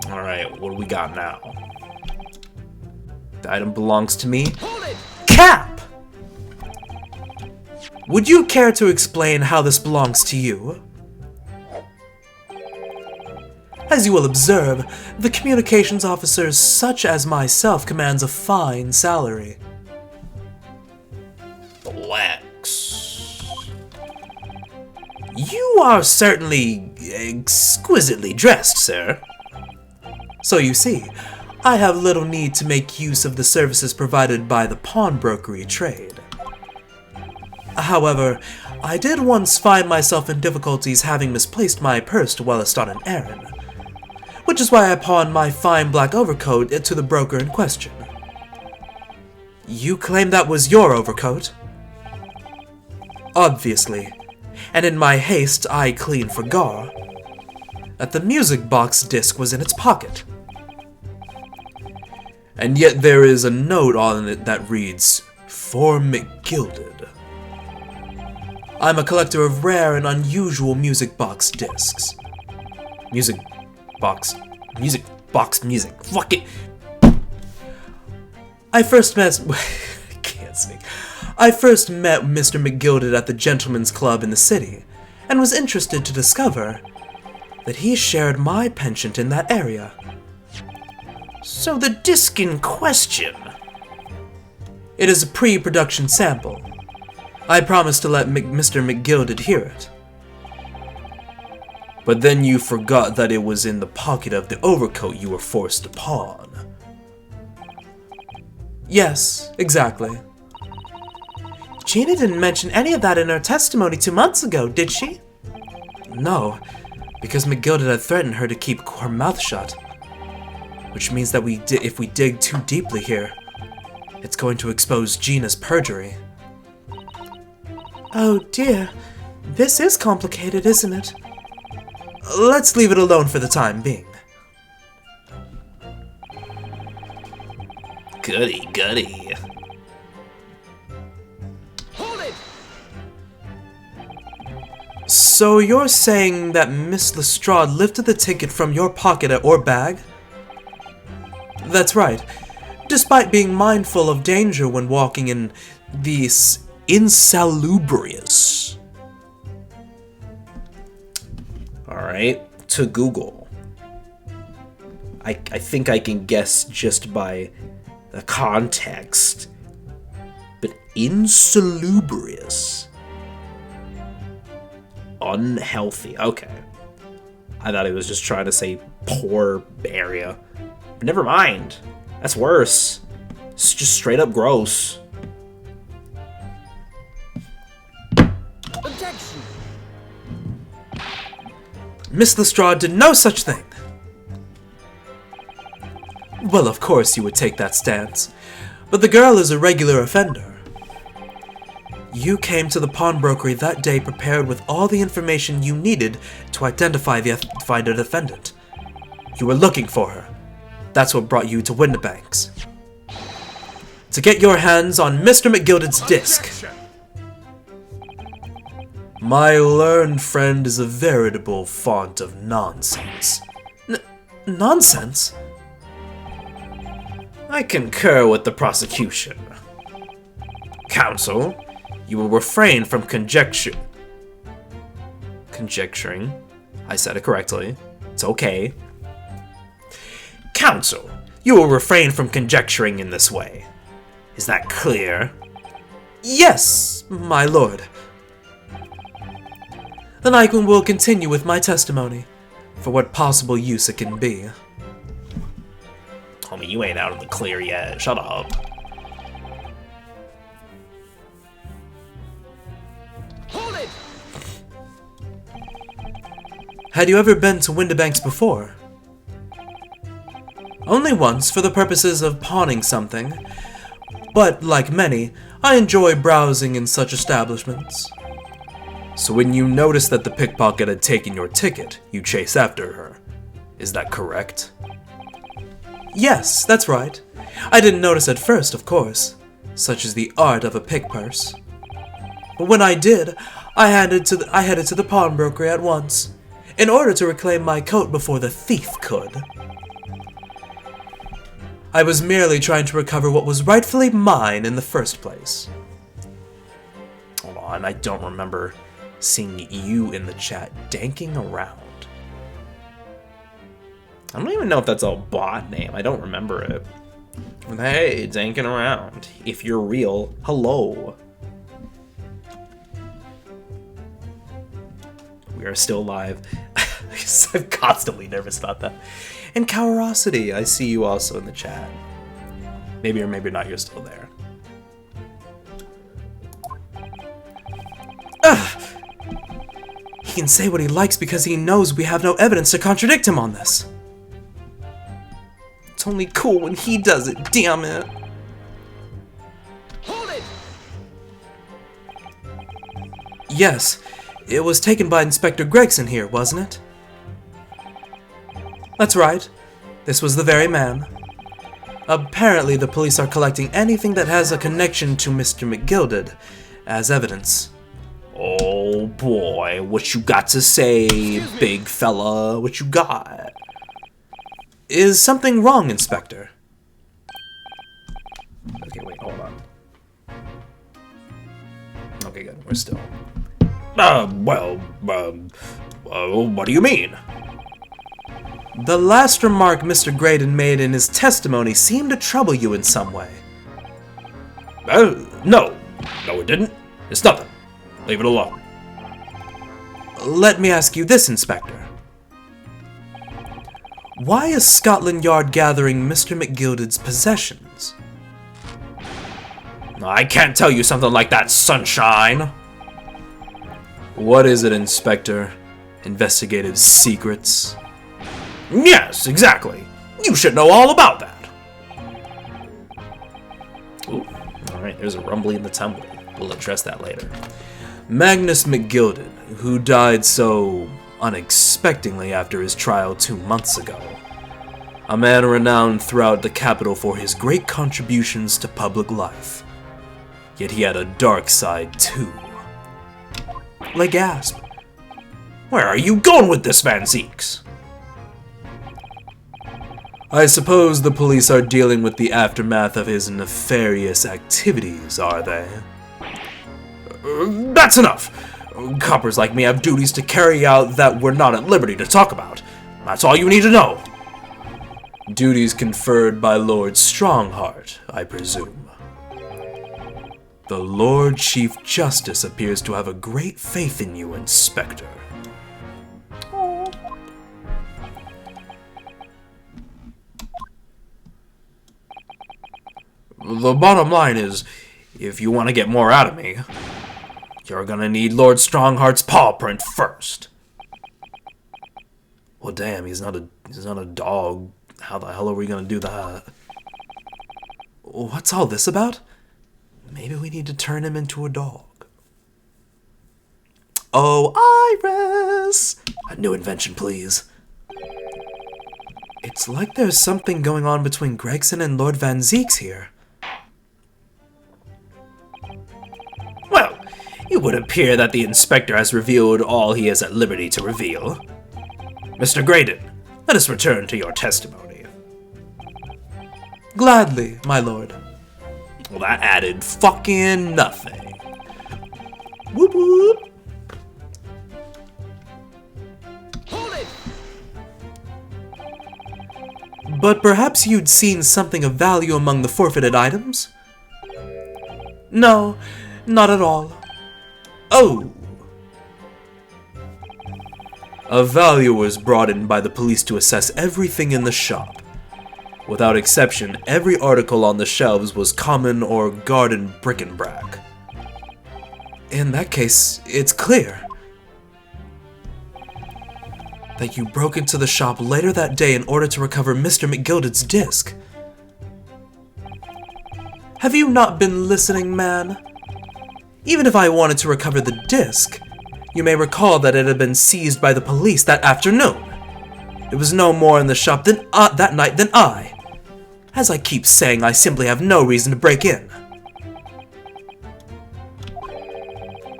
Alright, what do we got now? The item belongs to me. Cap! Would you care to explain how this belongs to you? As you will observe, the communications officer such as myself commands a fine salary. Flex. You are certainly exquisitely dressed, sir. So you see, I have little need to make use of the services provided by the pawnbrokery trade. However, I did once find myself in difficulties having misplaced my purse whilst on an errand, which is why I pawned my fine black overcoat to the broker in question. You claim that was your overcoat? Obviously, and in my haste I clean forgot that the music box disc was in its pocket. And yet there is a note on it that reads, "For McGilded." I'm a collector of rare and unusual music box discs. Music. Fuck it. I first met Mr. McGilded at the Gentleman's Club in the city, and was interested to discover that he shared my penchant in that area. So the disc in question... It is a pre-production sample. I promised to let Mr. McGilded hear it. But then you forgot that it was in the pocket of the overcoat you were forced to pawn. Yes, exactly. Gina didn't mention any of that in her testimony 2 months ago, did she? No, because McGilded had threatened her to keep her mouth shut. Which means that if we dig too deeply here, it's going to expose Gina's perjury. Oh dear, this is complicated, isn't it? Let's leave it alone for the time being. Goody, goody. So you're saying that Miss Lestrade lifted the ticket from your pocket or bag? That's right. Despite being mindful of danger when walking in the insalubrious. Alright, to Google. I think I can guess just by the context. But insalubrious. Unhealthy. Okay. I thought he was just trying to say poor area. But never mind. That's worse. It's just straight up gross. Objection! Miss Lestrade did no such thing. Well, of course you would take that stance, but the girl is a regular offender. You came to the pawnbrokery that day prepared with all the information you needed to identify the defendant. You were looking for her. That's what brought you to Windibanks. To get your hands on Mr. McGilded's disc. My learned friend is a veritable font of nonsense. Nonsense? I concur with the prosecution. Counsel, you will refrain from conjecturing. I said it correctly. It's okay. Counsel, you will refrain from conjecturing in this way. Is that clear? Yes, my lord. Then I will continue with my testimony, for what possible use it can be. Homie, you ain't out of the clear yet. Shut up. Hold it! Had you ever been to Windibanks before? Only once, for the purposes of pawning something. But, like many, I enjoy browsing in such establishments. So when you noticed that the pickpocket had taken your ticket, you chase after her. Is that correct? Yes, that's right. I didn't notice at first, of course. Such is the art of a pick-purse. But when I did, I headed to the pawnbrokery at once, in order to reclaim my coat before the thief could. I was merely trying to recover what was rightfully mine in the first place. Hold on, I don't remember seeing you in the chat danking around. I don't even know if that's a bot name. I don't remember it. Hey, danking around. If you're real, hello. We are still live. I'm constantly nervous about that. And Cowarosity, I see you also in the chat. Maybe or maybe not, you're still there. Ugh! He can say what he likes because he knows we have no evidence to contradict him on this. It's only cool when he does it, damn it. Hold it! Yes, it was taken by Inspector Gregson here, wasn't it? That's right. This was the very man. Apparently the police are collecting anything that has a connection to Mr. McGilded as evidence. Oh boy, what you got to say, big fella? What you got? Is something wrong, Inspector? Okay, wait, hold on. Okay, good, we're still. What do you mean? The last remark Mr. Graydon made in his testimony seemed to trouble you in some way. No, it didn't. It's nothing. Leave it alone. Let me ask you this, Inspector. Why is Scotland Yard gathering Mr. McGilded's possessions? I can't tell you something like that, Sunshine. What is it, Inspector? Investigative secrets? Yes, exactly. You should know all about that. Ooh, alright, there's a rumbly in the tumble. We'll address that later. Magnus McGilded, who died so unexpectedly after his trial 2 months ago. A man renowned throughout the capital for his great contributions to public life. Yet he had a dark side too. I gasp. Where are you going with this, Van Zeeks? I suppose the police are dealing with the aftermath of his nefarious activities, are they? That's enough. Coppers like me have duties to carry out that we're not at liberty to talk about. That's all you need to know. Duties conferred by Lord Strongheart, I presume. The Lord Chief Justice appears to have a great faith in you, Inspector. The bottom line is, if you want to get more out of me, you're gonna need Lord Strongheart's paw print first. Well, damn, he's not a dog. How the hell are we gonna do that? What's all this about? Maybe we need to turn him into a dog. Oh, Iris! A new invention, please. It's like there's something going on between Gregson and Lord Van Zeeks here. Well, it would appear that the inspector has revealed all he is at liberty to reveal. Mr. Graydon, let us return to your testimony. Gladly, my lord. Well, that added fucking nothing. Whoop whoop. Hold it! But perhaps you'd seen something of value among the forfeited items? No, not at all. Oh! A valuer was brought in by the police to assess everything in the shop. Without exception, every article on the shelves was common or garden bric-a-brac. In that case, it's clear that you broke into the shop later that day in order to recover Mr. McGilded's disc. Have you not been listening, man? Even if I wanted to recover the disc, you may recall that it had been seized by the police that afternoon. There was no more in the shop that night than I. As I keep saying, I simply have no reason to break in.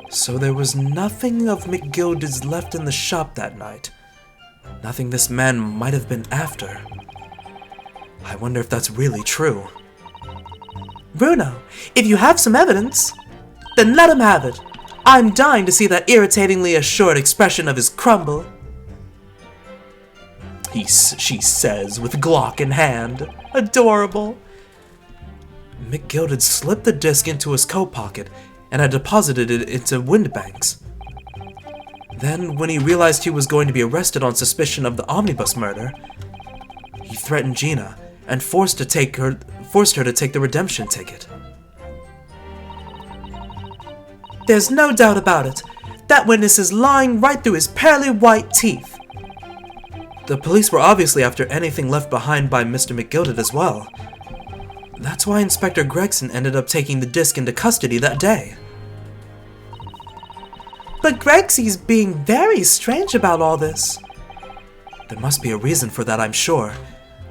So there was nothing of McGilded's left in the shop that night. Nothing this man might have been after. I wonder if that's really true. Bruno, if you have some evidence, then let him have it. I'm dying to see that irritatingly assured expression of his crumble. She says with Glock in hand. Adorable. McGilded slipped the disc into his coat pocket and had deposited it into Windbank's. Then, when he realized he was going to be arrested on suspicion of the omnibus murder, he threatened Gina and forced her to take the redemption ticket. There's no doubt about it. That witness is lying right through his pearly white teeth. The police were obviously after anything left behind by Mr. McGilded as well. That's why Inspector Gregson ended up taking the disc into custody that day. But Gregsy's being very strange about all this. There must be a reason for that, I'm sure.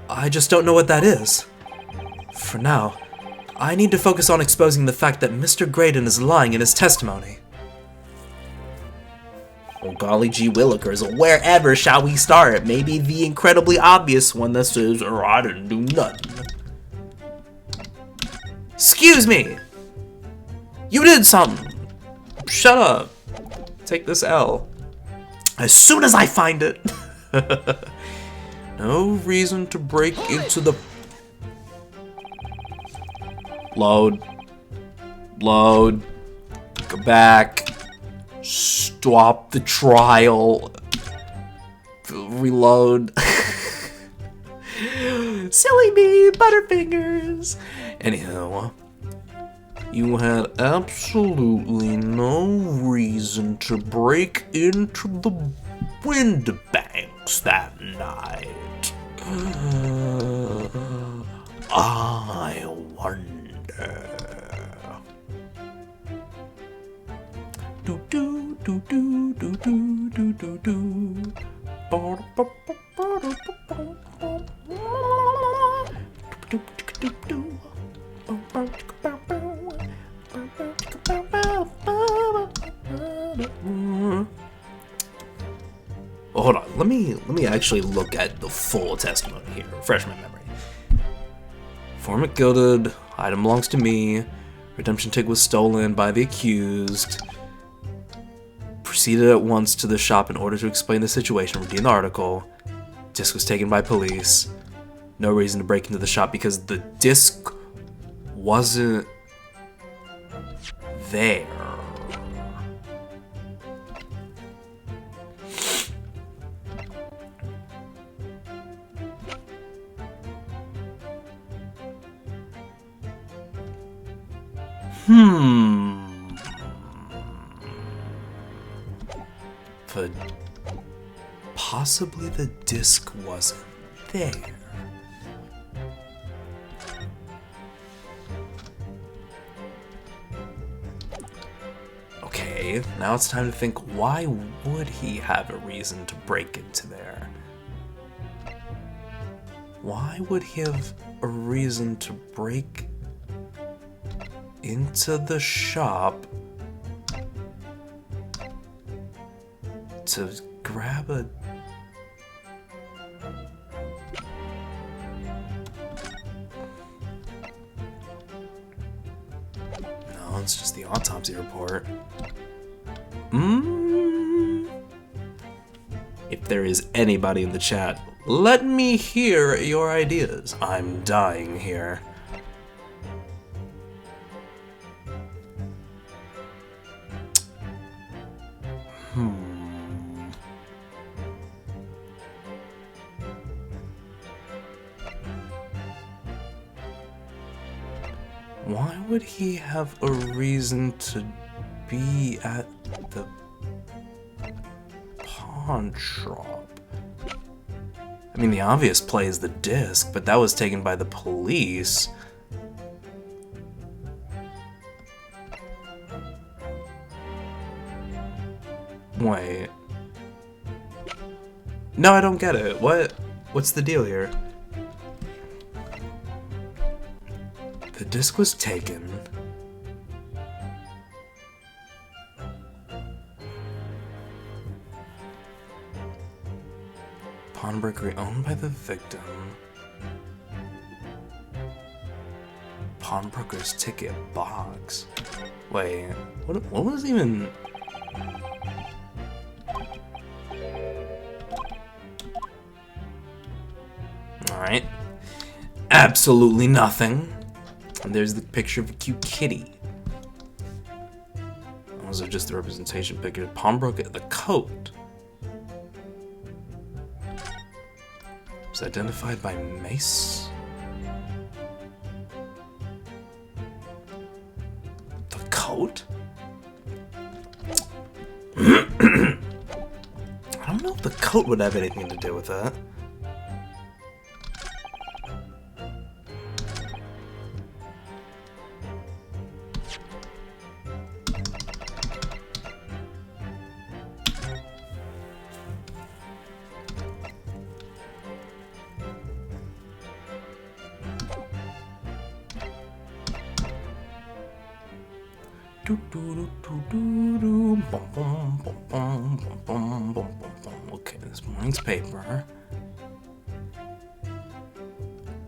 I just don't know what that is. For now, I need to focus on exposing the fact that Mr. Graydon is lying in his testimony. Well, golly gee willikers, wherever shall we start? Maybe the incredibly obvious one that says, I didn't do nothing. Excuse me! You did something! Shut up. Take this L. As soon as I find it! No reason to break into the... Load. Load. Go back. Stop the trial. Reload. Silly me, Butterfingers. Anywho, You had absolutely no reason to break into the wind banks that night. I wonder. Do do do do do do do do do. Hold on, let me actually look at the full testimony here. Refresh my memory. Informant gilded, item belongs to me. Redemption ticket was stolen by the accused. Proceeded at once to the shop in order to explain the situation, reading the article. Disc was taken by police. No reason to break into the shop because the disc wasn't there. But possibly the disc wasn't there. Okay, now it's time to think, why would he have a reason to break into there? Why would he have a reason to break into the shop to grab a... No, it's just the autopsy report. If there is anybody in the chat, let me hear your ideas. I'm dying here. Why would he have a reason to be at the pawn shop? I mean, the obvious play is the disc, but that was taken by the police. Wait. No, I don't get it. What's the deal here? The disc was taken. Pawnbroker owned by the victim. Pawnbroker's ticket box. Wait, what was even... Alright. Absolutely nothing. And there's the picture of a cute kitty. Those are just the representation picture. Pawnbroker, the coat. Was identified by Mace. The coat? I don't know if the coat would have anything to do with that. Okay, this morning's paper.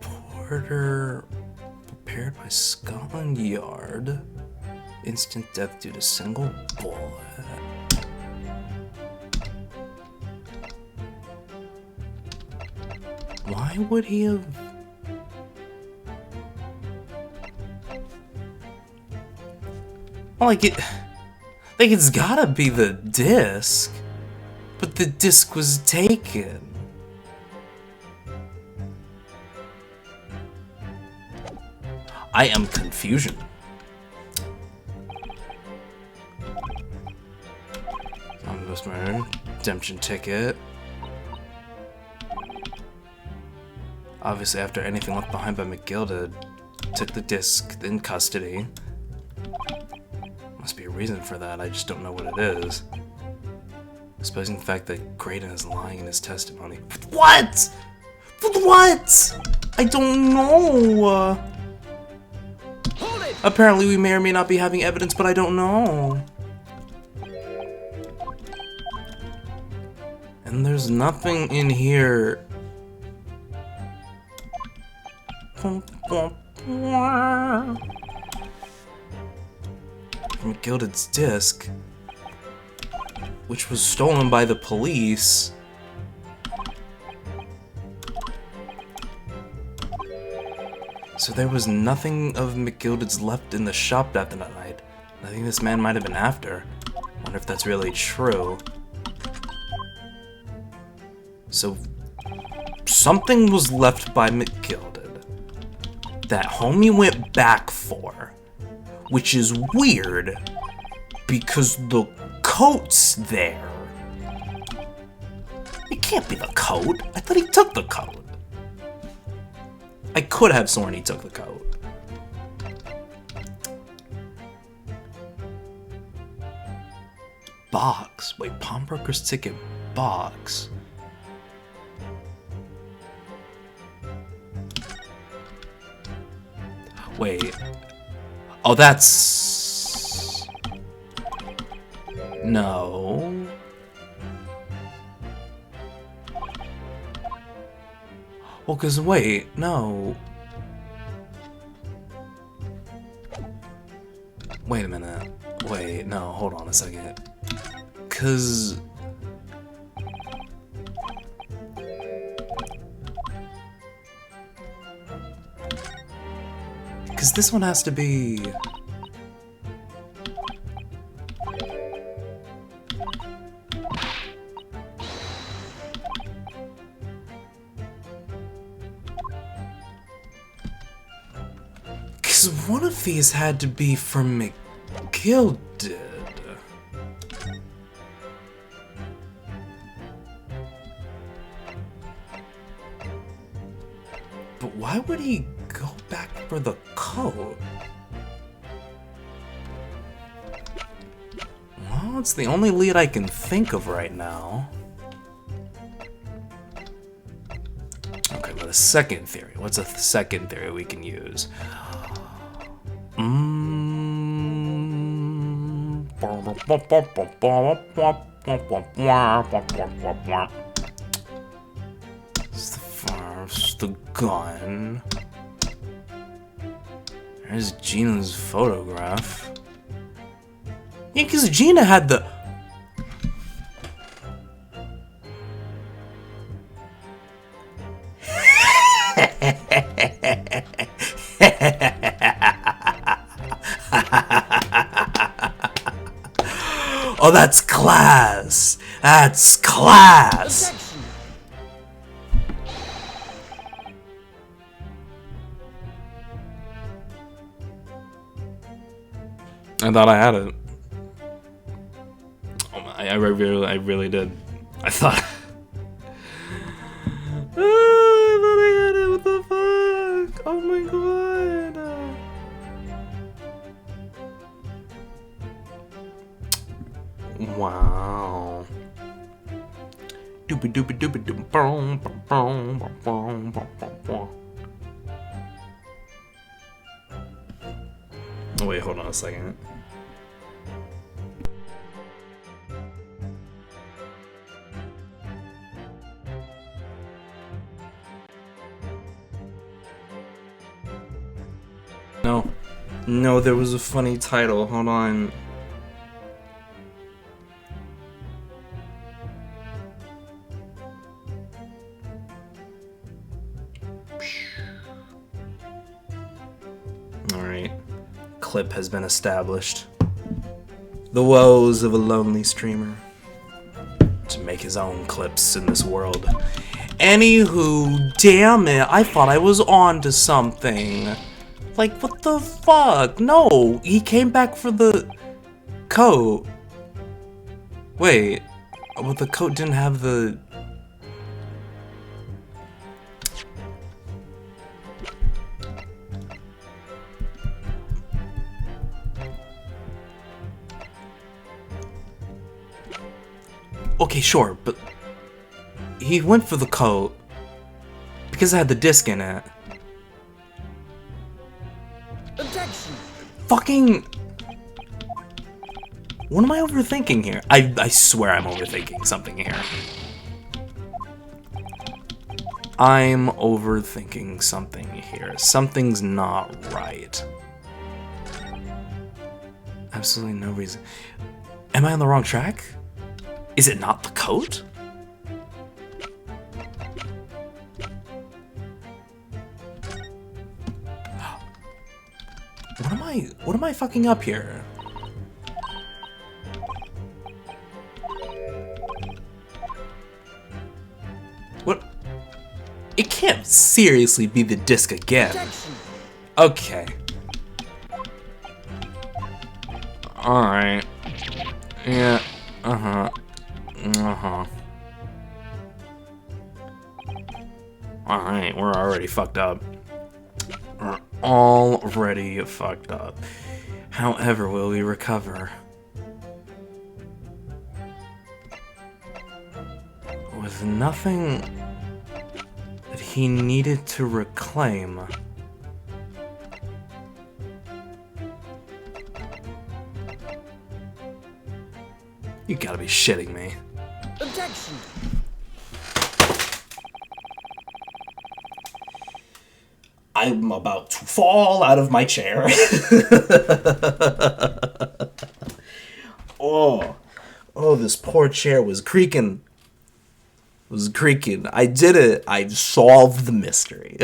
Porter prepared by Scotland Yard. Instant death due to single bullet. Why would he have... Like it's gotta be the disc, but the disc was taken. I am confusion. Postmurder. Redemption ticket. Obviously, after anything left behind by McGilda, took the disc in custody. Must be a reason for that, I just don't know what it is. Supposing the fact that Graydon is lying in his testimony. What? What? I don't know. Apparently we may or may not be having evidence, but I don't know. And there's nothing in here. From Gilded's disc, which was stolen by the police. So there was nothing of McGilded's left in the shop that night. I think this man might have been after. Wonder if that's really true. So something was left by McGilded that homie went back for, which is weird because the coat's there. It can't be the coat. I thought he took the coat. I could have sworn he took the coat. Box. Wait, pawnbroker's ticket box. Wait. Oh, that's... No. Well, cause wait, no. Wait a minute. Wait, no, hold on a second. Cause... Cause this one has to be... Cause one of these had to be from McGilded. But why would he go back for the coat? Well, it's the only lead I can think of right now. Okay, but a second theory. What's a second theory we can use? It's the first, the gun. There's Gina's photograph. Yeah, because Gina had the... Oh, that's class! That's class! Objection. I thought I had it. Oh my, I really did. I thought... I thought I had it, what the fuck? Oh my god! Wow. Doopy doopy doopy doop boom boom boom boom boom boom. Oh wait, hold on a second. No, there was a funny title. Hold on. Alright. Clip has been established. The woes of a lonely streamer. To make his own clips in this world. Anywho, damn it, I thought I was on to something. Like, what the fuck? No, he came back for the coat. Wait, Well, the coat didn't have the... Okay, sure, but... He went for the coat because it had the disc in it. Objection! Fucking... What am I overthinking here? I swear I'm overthinking something here. I'm overthinking something here. Something's not right. Absolutely no reason. Am I on the wrong track? Is it not the coat? What am I fucking up here? What? It can't seriously be the disc again. Objection! Okay. Alright. Yeah. Uh-huh. Uh-huh. Alright, we're already fucked up. We're already fucked up. However, will we recover? With nothing that he needed to reclaim. You gotta be shitting me. Objection! I'm about to fall out of my chair. Oh, this poor chair was creaking. I did it. I solved the mystery.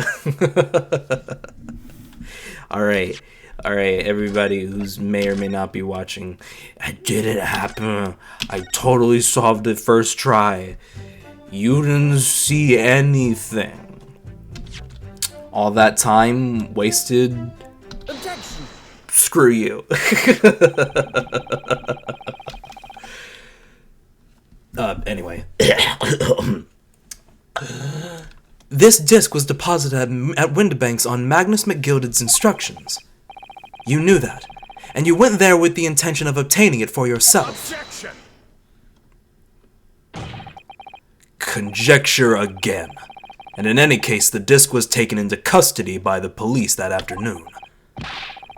All right, everybody who's may or may not be watching. I did it happen. I totally solved it first try. You didn't see anything. All that time wasted. Objection! Screw you. Anyway. This disc was deposited at Windibanks on Magnus McGilded's instructions. You knew that, and you went there with the intention of obtaining it for yourself. Objection! Conjecture again. And in any case, the disc was taken into custody by the police that afternoon.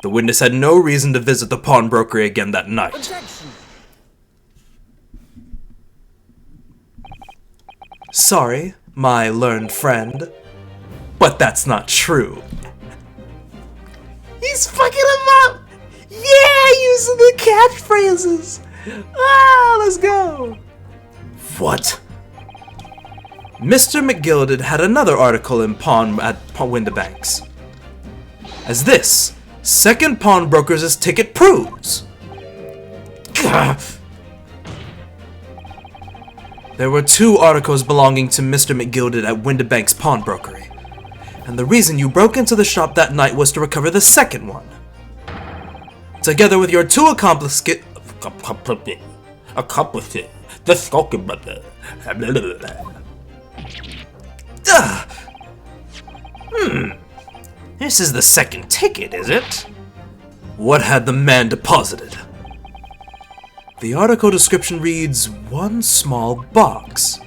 The witness had no reason to visit the pawnbroker again that night. Objection! Sorry, my learned friend, but that's not true. He's fucking him up! Yeah, using the catchphrases! Ah, let's go! What? Mr. McGilded had another article in pawn at Windibanks. As this second pawnbroker's ticket proves. Gah. There were 2 articles belonging to Mr. McGilded at Windibanks Pawnbrokery, and the reason you broke into the shop that night was to recover the second one. Together with your 2 accomplices, the Skulking Brother. This is the second ticket, is it? What had the man deposited? The article description reads, 1 small box.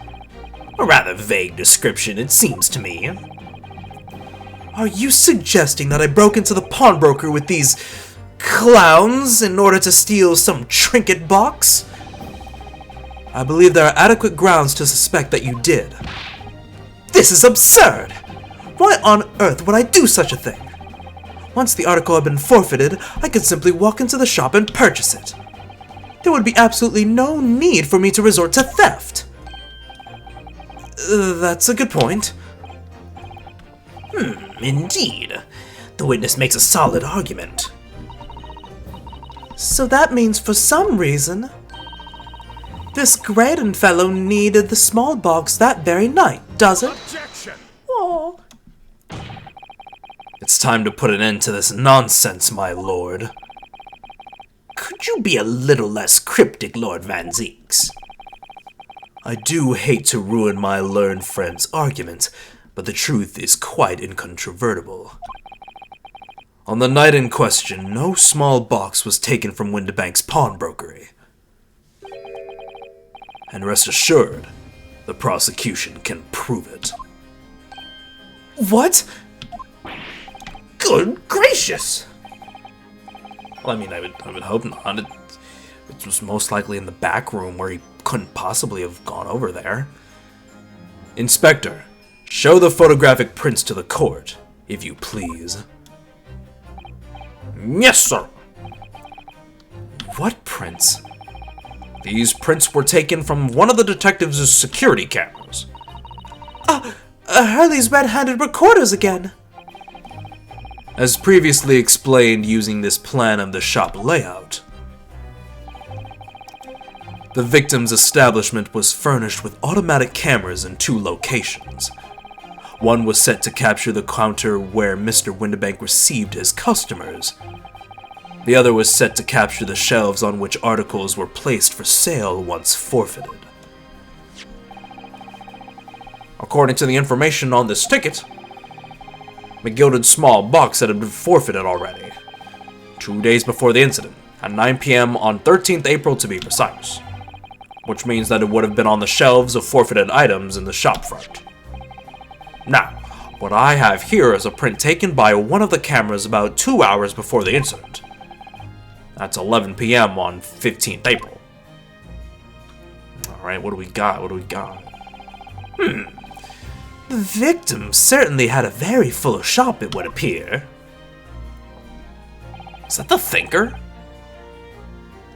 A rather vague description, it seems to me. Are you suggesting that I broke into the pawnbroker with these clowns in order to steal some trinket box? I believe there are adequate grounds to suspect that you did. This is absurd! Why on earth would I do such a thing? Once the article had been forfeited, I could simply walk into the shop and purchase it. There would be absolutely no need for me to resort to theft. That's a good point. Indeed. The witness makes a solid argument. So that means for some reason, this Graydon fellow needed the small box that very night, does it? Objection! Oh. It's time to put an end to this nonsense, my lord. Could you be a little less cryptic, Lord Van Zeeks? I do hate to ruin my learned friend's argument, but the truth is quite incontrovertible. On the night in question, no small box was taken from Windibank's pawnbrokery. And rest assured, the prosecution can prove it. What? Good gracious! Well, I mean, I would hope not. It was most likely in the back room where he couldn't possibly have gone over there. Inspector, show the photographic prints to the court, if you please. Yes, sir. What prints? These prints were taken from one of the detectives' security cameras. Hurley's red-handed recorders again! As previously explained using this plan of the shop layout, the victim's establishment was furnished with automatic cameras in 2 locations. One was set to capture the counter where Mr. Windibank received his customers. The other was set to capture the shelves on which articles were placed for sale once forfeited. According to the information on this ticket, McGilded's small box had been forfeited already, 2 days before the incident, at 9 p.m. on 13th April to be precise, which means that it would have been on the shelves of forfeited items in the shop front. Now, what I have here is a print taken by one of the cameras about 2 hours before the incident. That's 11 p.m. on 15th April. Alright, what do we got? The victim certainly had a very full shop, it would appear. Is that the thinker?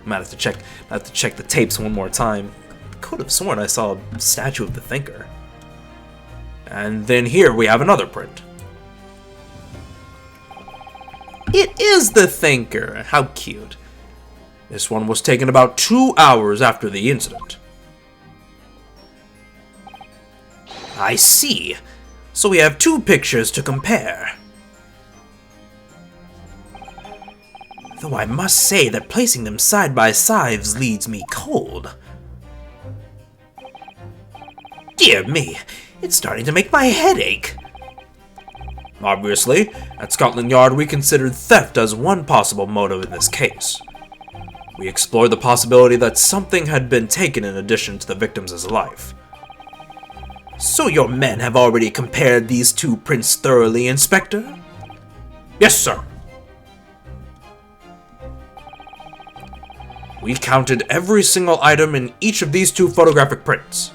I might have to check the tapes one more time. I could have sworn I saw a statue of the thinker. And then here we have another print. It is the thinker! How cute. This one was taken about 2 hours after the incident. I see. So we have 2 pictures to compare. Though I must say that placing them side by side leaves me cold. Dear me, it's starting to make my head ache. Obviously, at Scotland Yard we considered theft as one possible motive in this case. We explored the possibility that something had been taken in addition to the victim's life. So your men have already compared these 2 prints thoroughly, Inspector? Yes, sir. We counted every single item in each of these 2 photographic prints.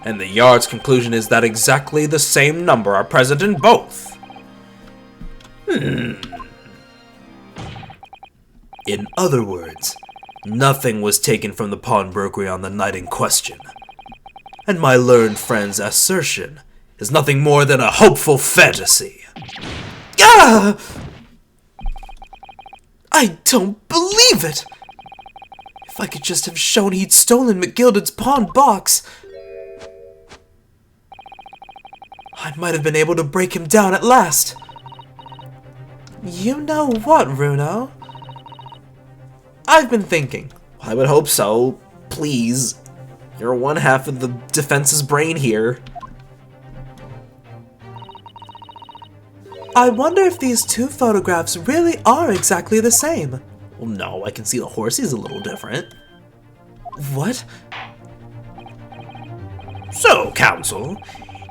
And the Yard's conclusion is that exactly the same number are present in both. In other words, nothing was taken from the pawnbrokery on the night in question. And my learned friend's assertion is nothing more than a hopeful fantasy. Ah! I don't believe it! If I could just have shown he'd stolen McGilded's pawn box, I might have been able to break him down at last. You know what, Runo? I've been thinking. I would hope so. Please. You're one half of the defense's brain here. I wonder if these 2 photographs really are exactly the same. Well, no, I can see the horse is a little different. What? So, counsel,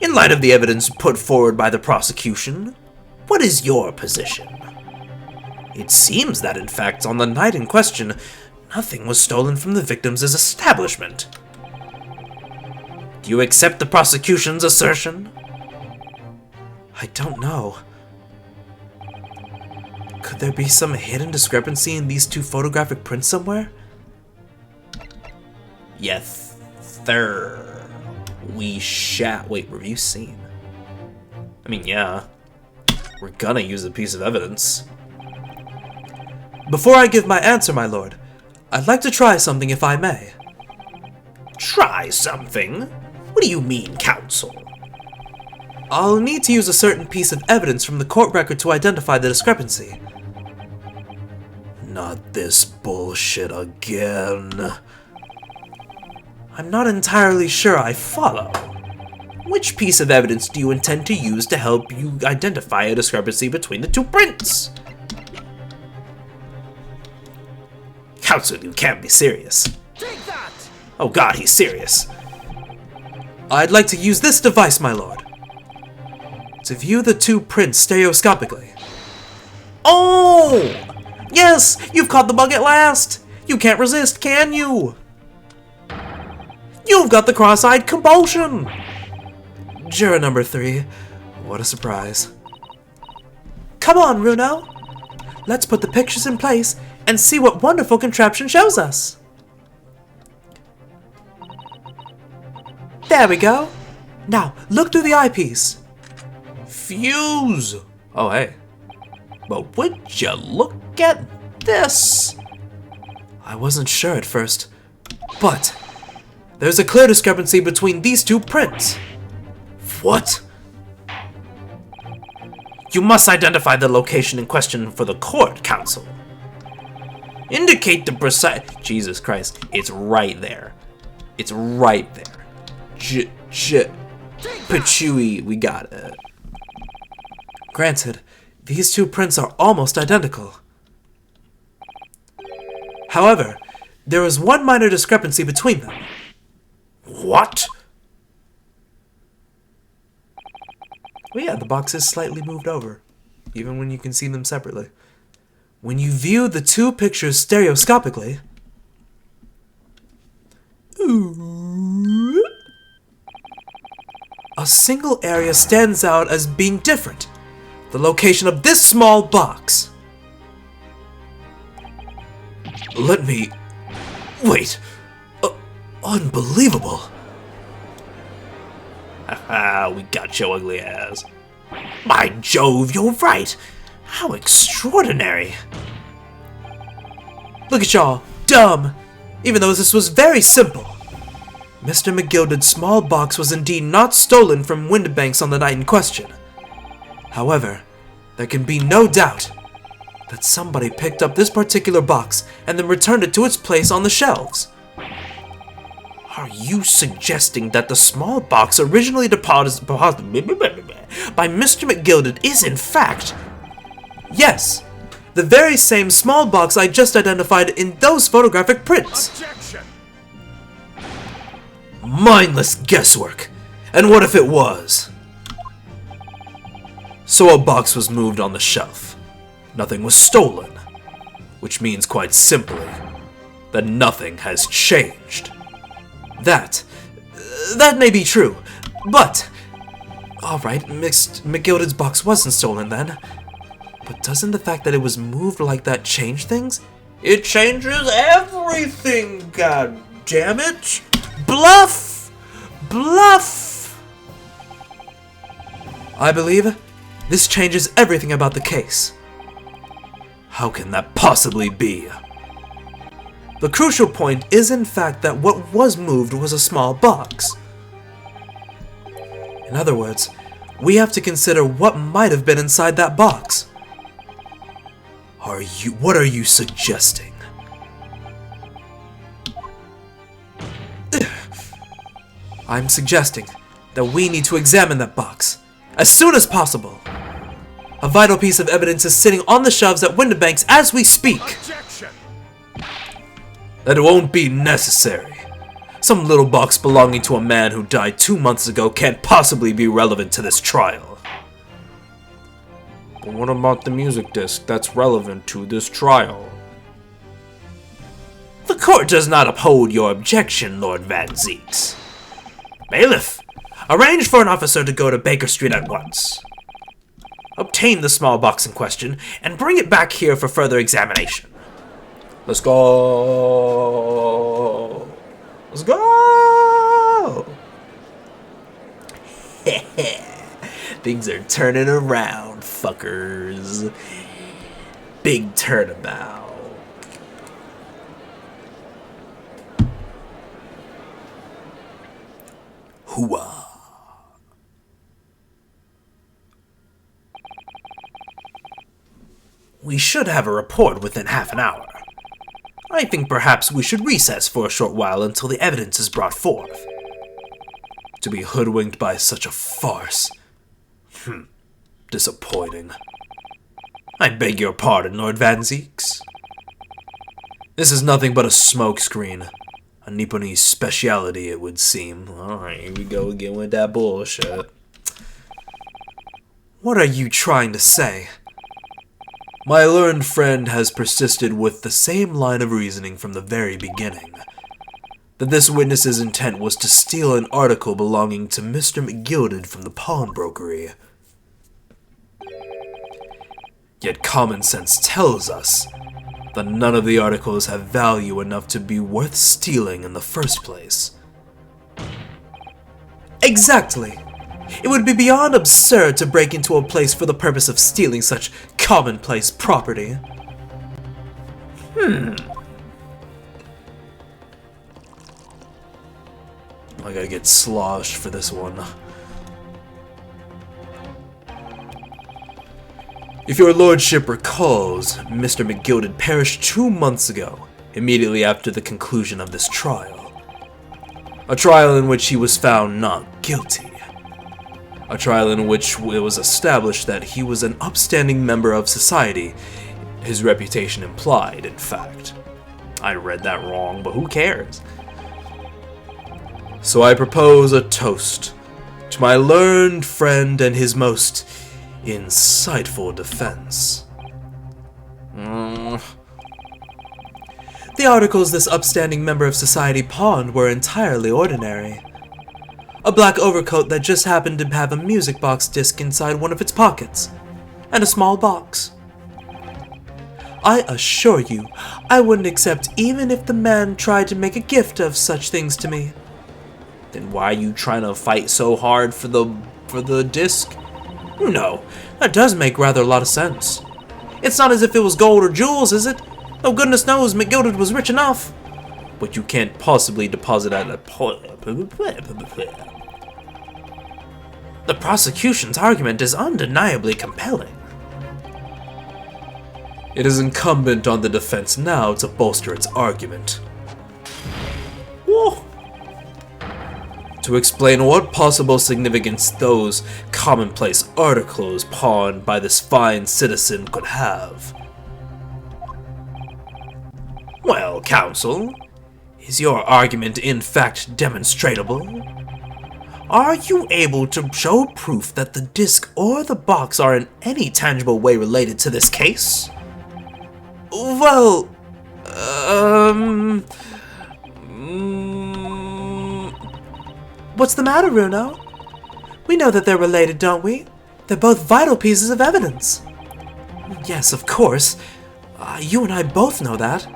in light of the evidence put forward by the prosecution, what is your position? It seems that, in fact, on the night in question, nothing was stolen from the victim's establishment. Do you accept the prosecution's assertion? I don't know. Could there be some hidden discrepancy in these 2 photographic prints somewhere? Yes, sir. We shall. Wait, review scene. I mean, yeah. We're gonna use a piece of evidence. Before I give my answer, my lord, I'd like to try something if I may. Try something? What do you mean, counsel? I'll need to use a certain piece of evidence from the court record to identify the discrepancy. Not this bullshit again. I'm not entirely sure I follow. Which piece of evidence do you intend to use to help you identify a discrepancy between the two prints? Counsel, you can't be serious. Take that! Oh god, he's serious. I'd like to use this device, my lord, to view the two prints stereoscopically. Oh! Yes! You've caught the bug at last! You can't resist, can you? You've got the cross-eyed compulsion! Juror number 3. What a surprise. Come on, Runo. Let's put the pictures in place and see what wonderful contraption shows us. There we go. Now, look through the eyepiece. Fuse! Oh, hey. But would you look at this? I wasn't sure at first, but there's a clear discrepancy between these two prints. What? You must identify the location in question for the court, counsel. Indicate the precise... Jesus Christ, it's right there. It's right there. Pachui, we got it. Granted, these two prints are almost identical. However, there is one minor discrepancy between them. What? Well, yeah, the box is slightly moved over, even when you can see them separately. When you view the two pictures stereoscopically, a single area stands out as being different. The location of this small box. Let me... Wait. Unbelievable. Haha, we got your ugly ass. By Jove, you're right. How extraordinary. Look at y'all, dumb. Even though this was very simple. Mr. McGilded's small box was indeed not stolen from Windibanks on the night in question. However, there can be no doubt that somebody picked up this particular box and then returned it to its place on the shelves. Are you suggesting that the small box originally deposited by Mr. McGilded is in fact... Yes, the very same small box I just identified in those photographic prints. Objection! Mindless guesswork. And what if it was? So a box was moved on the shelf. Nothing was stolen. Which means quite simply that nothing has changed. That may be true, but... Alright, McGilded's box wasn't stolen then. But doesn't the fact that it was moved like that change things? It changes everything, god damn it! Bluff! Bluff! I believe this changes everything about the case. How can that possibly be? The crucial point is in fact that what was moved was a small box. In other words, we have to consider what might have been inside that box. What are you suggesting? I'm suggesting that we need to examine that box as soon as possible. A vital piece of evidence is sitting on the shelves at Windibanks as we speak. Objection! That won't be necessary. Some little box belonging to a man who died 2 months ago can't possibly be relevant to this trial. But what about the music disc that's relevant to this trial? The court does not uphold your objection, Lord Van Zeeks. Bailiff, arrange for an officer to go to Baker Street at once. Obtain the small box in question and bring it back here for further examination. Let's go. Let's go. Things are turning around, fuckers. Big turnabout. Hooah. We should have a report within half an hour. I think perhaps we should recess for a short while until the evidence is brought forth. To be hoodwinked by such a farce. Disappointing. I beg your pardon, Lord Van Zeeks. This is nothing but a smokescreen. A Nipponese speciality, it would seem. Alright, here we go again with that bullshit. What are you trying to say? My learned friend has persisted with the same line of reasoning from the very beginning. That this witness's intent was to steal an article belonging to Mr. McGilded from the pawnbrokery. Yet common sense tells us that none of the articles have value enough to be worth stealing in the first place. Exactly. It would be beyond absurd to break into a place for the purpose of stealing such commonplace property. I gotta get sloshed for this one. If your lordship recalls, Mr. McGilded perished 2 months ago, immediately after the conclusion of this trial. A trial in which he was found not guilty. A trial in which it was established that he was an upstanding member of society. His reputation implied, in fact. I read that wrong, but who cares? So I propose a toast to my learned friend and his most insightful defense. The articles this upstanding member of society pawned were entirely ordinary. A black overcoat that just happened to have a music box disc inside one of its pockets, and a small box. I assure you, I wouldn't accept even if the man tried to make a gift of such things to me. Then why are you trying to fight so hard for the disc? No, that does make rather a lot of sense. It's not as if it was gold or jewels, is it? Oh, goodness knows McGilded was rich enough. But you can't possibly deposit at a The prosecution's argument is undeniably compelling. It is incumbent on the defense now to bolster its argument. Whoa. To explain what possible significance those commonplace articles pawned by this fine citizen could have. Well, counsel, is your argument in fact demonstrable? Are you able to show proof that the disc or the box are in any tangible way related to this case? Well, what's the matter, Runo? We know that they're related, don't we? They're both vital pieces of evidence. Yes, of course. You and I both know that.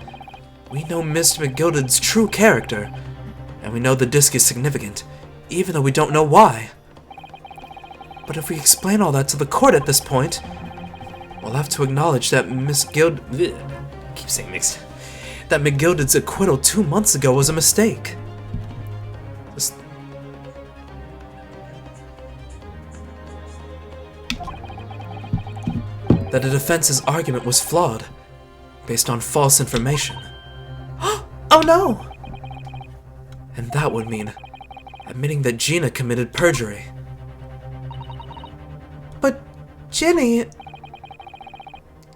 We know Mr. McGilded's true character, and we know the disc is significant, even though we don't know why. But if we explain all that to the court at this point, we'll have to acknowledge that that McGilded's acquittal 2 months ago was a mistake. That the defense's argument was flawed, based on false information. Oh no! And that would mean admitting that Gina committed perjury. But Ginny...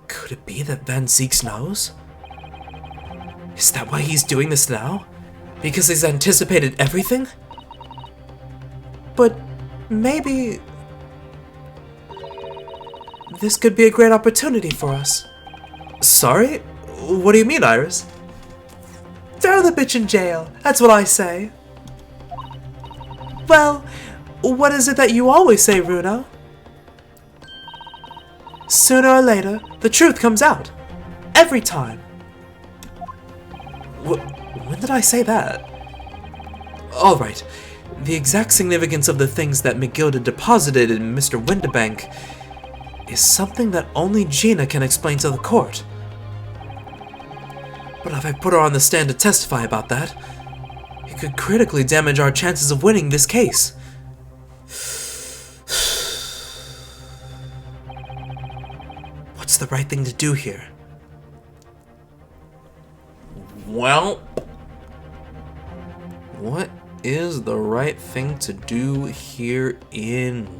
Could it be that Van Zeeks knows? Is that why he's doing this now? Because he's anticipated everything? But maybe... this could be a great opportunity for us. Sorry? What do you mean, Iris? Throw the bitch in jail, that's what I say. Well, what is it that you always say, Runo? Sooner or later, the truth comes out. Every time. When did I say that? Alright, the exact significance of the things that McGilded deposited in Mr. Windibank is something that only Gina can explain to the court. But if I put her on the stand to testify about that, it could critically damage our chances of winning this case. What's the right thing to do here? Well, what is the right thing to do here indeed?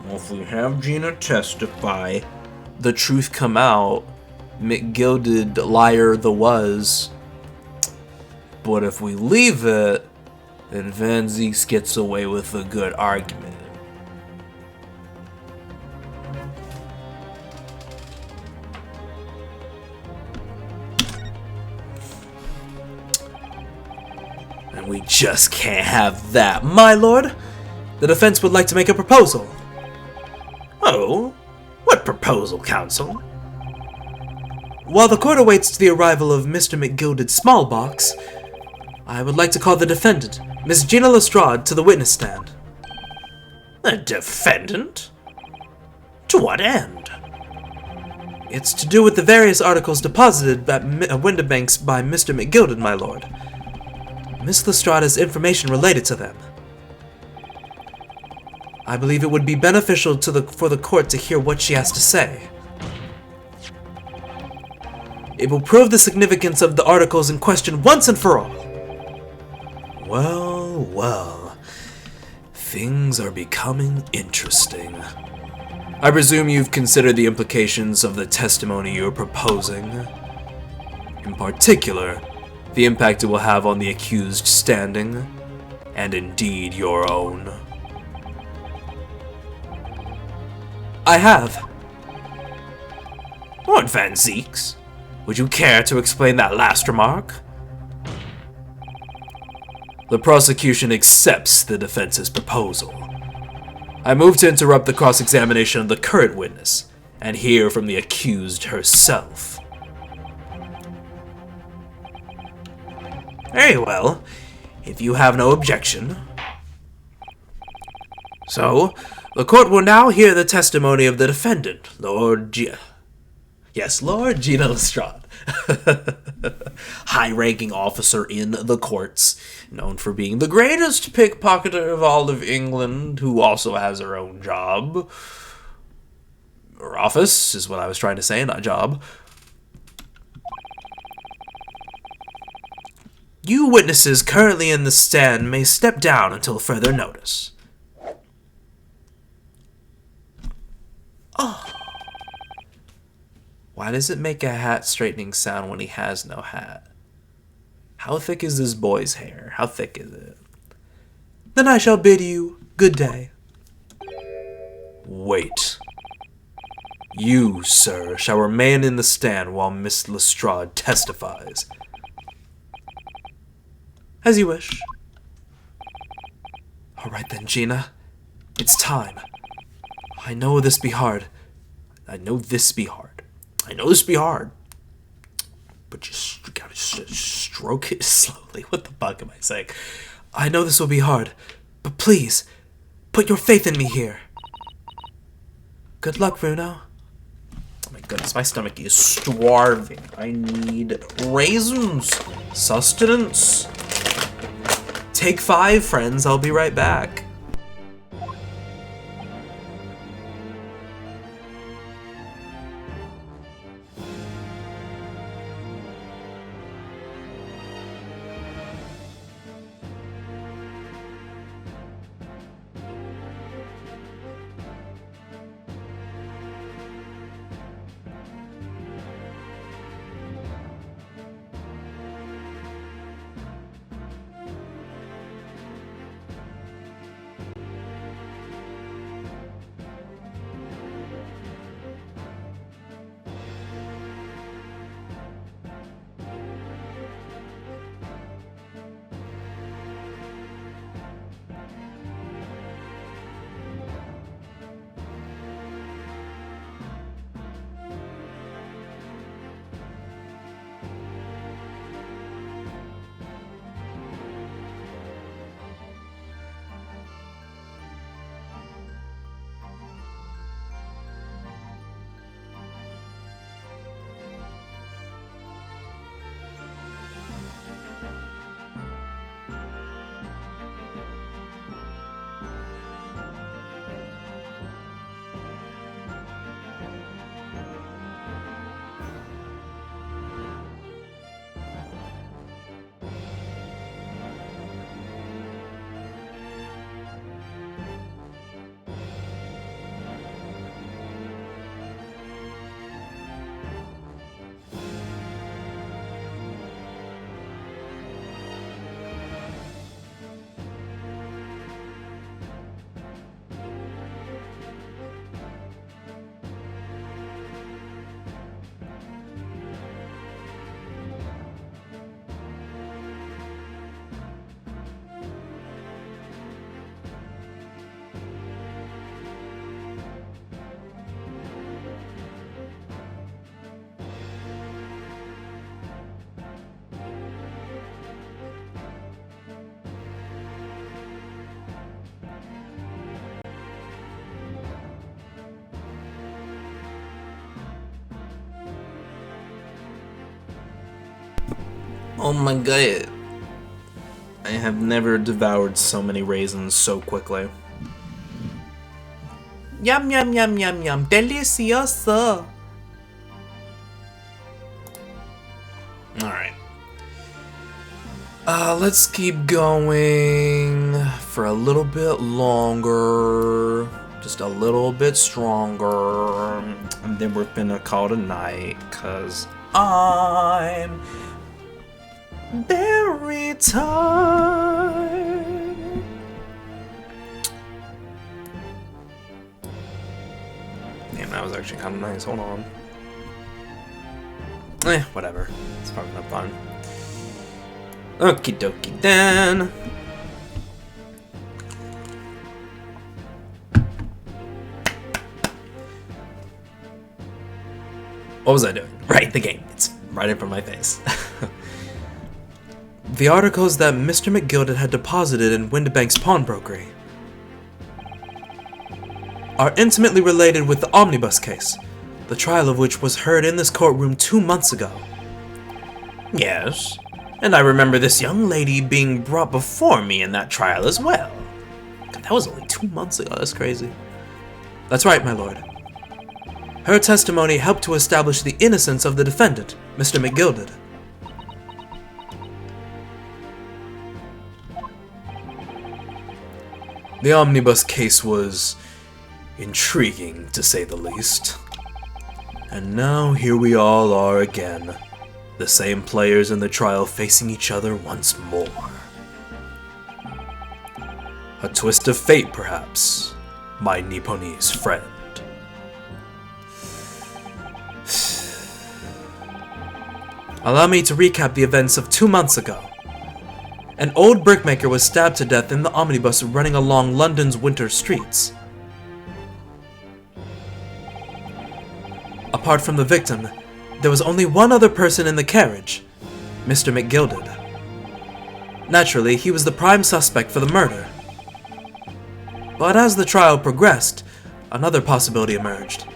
Well, if we have Gina testify, the truth come out, McGilded liar the was. But if we leave it, then Van Zieks gets away with a good argument. And we just can't have that, my lord. The defense would like to make a proposal. Oh? What proposal, counsel? While the court awaits the arrival of Mr. McGilded's small box, I would like to call the defendant, Miss Gina Lestrade, to the witness stand. The defendant? To what end? It's to do with the various articles deposited at Windibanks by Mr. McGilded, my lord. Miss Lestrade has information related to them. I believe it would be beneficial for the court to hear what she has to say. It will prove the significance of the articles in question once and for all. Well, well. Things are becoming interesting. I presume you've considered the implications of the testimony you're proposing. In particular, the impact it will have on the accused standing, and indeed your own. I have. Lord Van Zieks, would you care to explain that last remark? The prosecution accepts the defense's proposal. I move to interrupt the cross-examination of the current witness and hear from the accused herself. Very well, if you have no objection. So, the court will now hear the testimony of the defendant, Lord Gina Lestrade, high-ranking officer in the courts, known for being the greatest pickpocketer of all of England, who also has her own job. Or office, is what I was trying to say, not job. You witnesses currently in the stand may step down until further notice. Oh. Why does it make a hat straightening sound when he has no hat? How thick is this boy's hair? How thick is it? Then I shall bid you good day. Wait. You, sir, shall remain in the stand while Miss Lestrade testifies. As you wish. All right then, Gina. It's time. I know this be hard. But you gotta stroke it slowly. What the fuck am I saying? I know this will be hard, but please, put your faith in me here. Good luck, Bruno. Oh my goodness, my stomach is starving. I need raisins. Sustenance. Take 5, friends. I'll be right back. Oh my god. I have never devoured so many raisins so quickly. Yum yum yum yum yum. Delicioso. Alright. Let's keep going for a little bit longer. Just a little bit stronger. And then we're finna call it a night, cause I'm very tired. Damn, that was actually kind of nice. Hold on. Whatever. It's probably not fun. Okie dokie then. What was I doing? Right, the game. It's right in front of my face. The articles that Mr. McGilded had deposited in Windibank's pawnbrokery are intimately related with the omnibus case, the trial of which was heard in this courtroom 2 months ago. Yes, and I remember this young lady being brought before me in that trial as well. God, that was only 2 months ago, that's crazy. That's right, my lord. Her testimony helped to establish the innocence of the defendant, Mr. McGilded. The omnibus case was intriguing, to say the least. And now here we all are again, the same players in the trial facing each other once more. A twist of fate, perhaps, my Nipponese friend. Allow me to recap the events of 2 months ago. An old brickmaker was stabbed to death in the omnibus running along London's winter streets. Apart from the victim, there was only one other person in the carriage, Mr. McGilded. Naturally, he was the prime suspect for the murder. But as the trial progressed, another possibility emerged.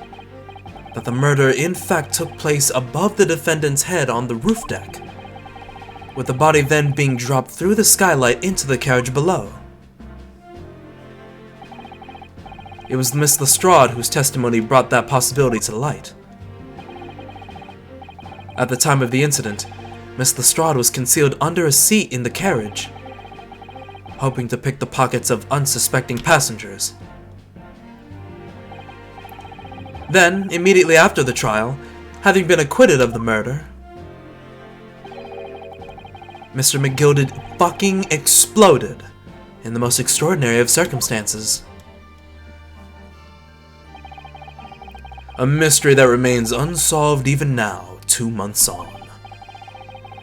That the murder in fact took place above the defendant's head on the roof deck, with the body then being dropped through the skylight into the carriage below. It was Miss Lestrade whose testimony brought that possibility to light. At the time of the incident, Miss Lestrade was concealed under a seat in the carriage, hoping to pick the pockets of unsuspecting passengers. Then, immediately after the trial, having been acquitted of the murder, Mr. McGilded fucking exploded in the most extraordinary of circumstances. A mystery that remains unsolved even now, 2 months on.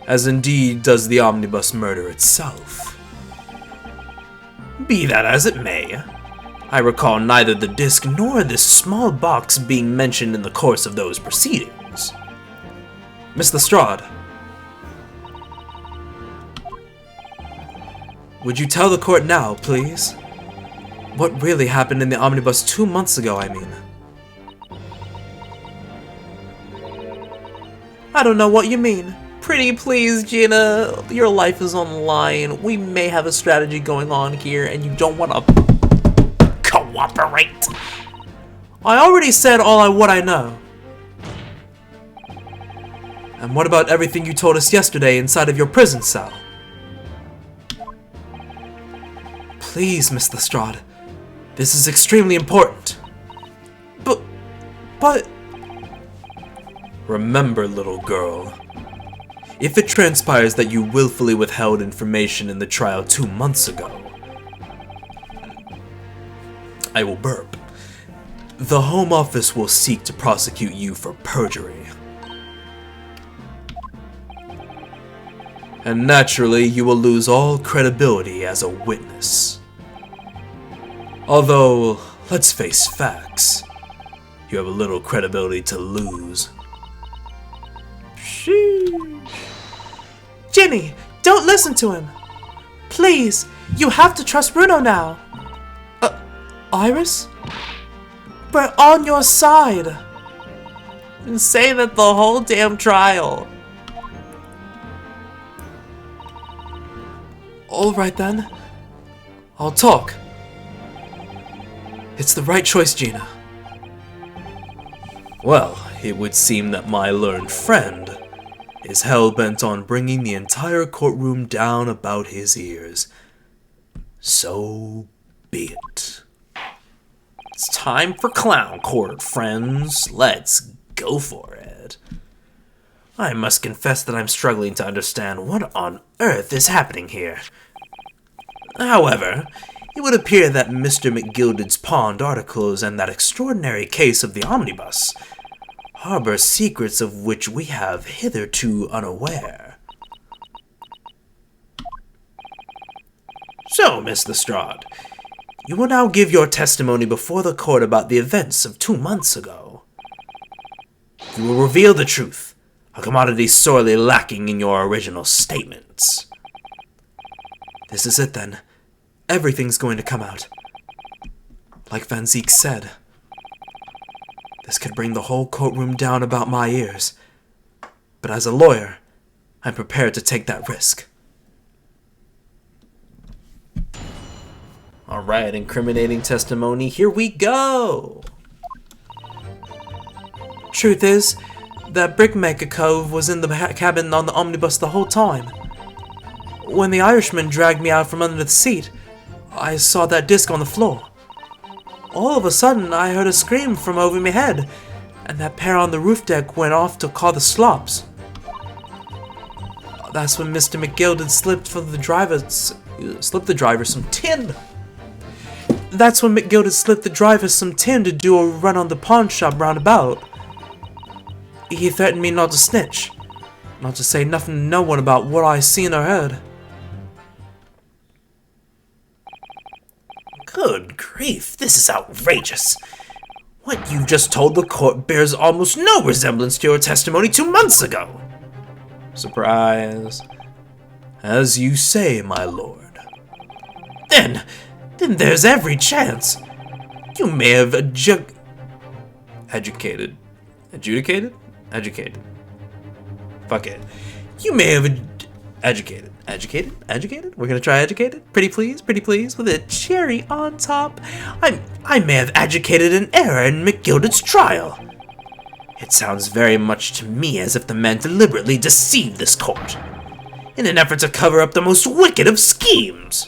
As indeed does the omnibus murder itself. Be that as it may, I recall neither the disc nor this small box being mentioned in the course of those proceedings. Miss Lestrade, would you tell the court now, please? What really happened in the omnibus 2 months ago, I mean? I don't know what you mean. Pretty please, Gina. Your life is on the line. We may have a strategy going on here, and you don't want to cooperate. I already said what I know. And what about everything you told us yesterday inside of your prison cell? Please, Miss Lestrade. This is extremely important. But... Remember, little girl. If it transpires that you willfully withheld information in the trial 2 months ago, I will burp. The Home Office will seek to prosecute you for perjury. And naturally, you will lose all credibility as a witness. Although, let's face facts, you have a little credibility to lose. Sheesh. Ginny, don't listen to him. Please, you have to trust Bruno now. Iris? We're on your side. And say that the whole damn trial. Alright then. I'll talk. It's the right choice, Gina. Well, it would seem that my learned friend is hell-bent on bringing the entire courtroom down about his ears. So be it. It's time for clown court, friends. Let's go for it. I must confess that I'm struggling to understand what on earth is happening here. However, it would appear that Mr. McGilded's Pond articles and that extraordinary case of the omnibus harbor secrets of which we have hitherto unaware. So, Miss Lestrade, you will now give your testimony before the court about the events of 2 months ago. You will reveal the truth, a commodity sorely lacking in your original statements. This is it then. Everything's going to come out. Like Van Zeek said, this could bring the whole courtroom down about my ears. But as a lawyer, I'm prepared to take that risk. Alright, incriminating testimony, here we go! Truth is, that Brickmaker Cove was in the cabin on the omnibus the whole time. When the Irishman dragged me out from under the seat, I saw that disc on the floor. All of a sudden, I heard a scream from over my head, and that pair on the roof deck went off to call the slops. That's when Mr. McGilded slipped the driver some tin. That's when McGilded slipped the driver some tin to do a run on the pawn shop roundabout. He threatened me not to snitch, not to say nothing to no one about what I seen or heard. Good grief, this is outrageous. What you just told the court bears almost no resemblance to your testimony 2 months ago. Surprise. As you say, my lord. Then there's every chance. You may have Educated. Fuck it. You may have Educated? We're gonna try educated? Pretty please, with a cherry on top. I may have educated an error in McGilded's trial. It sounds very much to me as if the man deliberately deceived this court, in an effort to cover up the most wicked of schemes.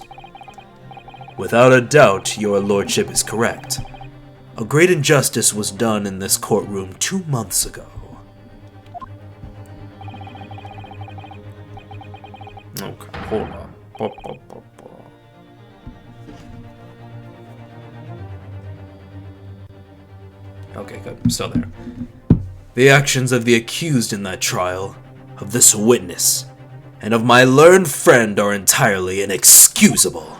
Without a doubt, your lordship is correct. A great injustice was done in this courtroom 2 months ago. Okay, hold on. Okay, good. I'm still there. The actions of the accused in that trial, of this witness, and of my learned friend are entirely inexcusable.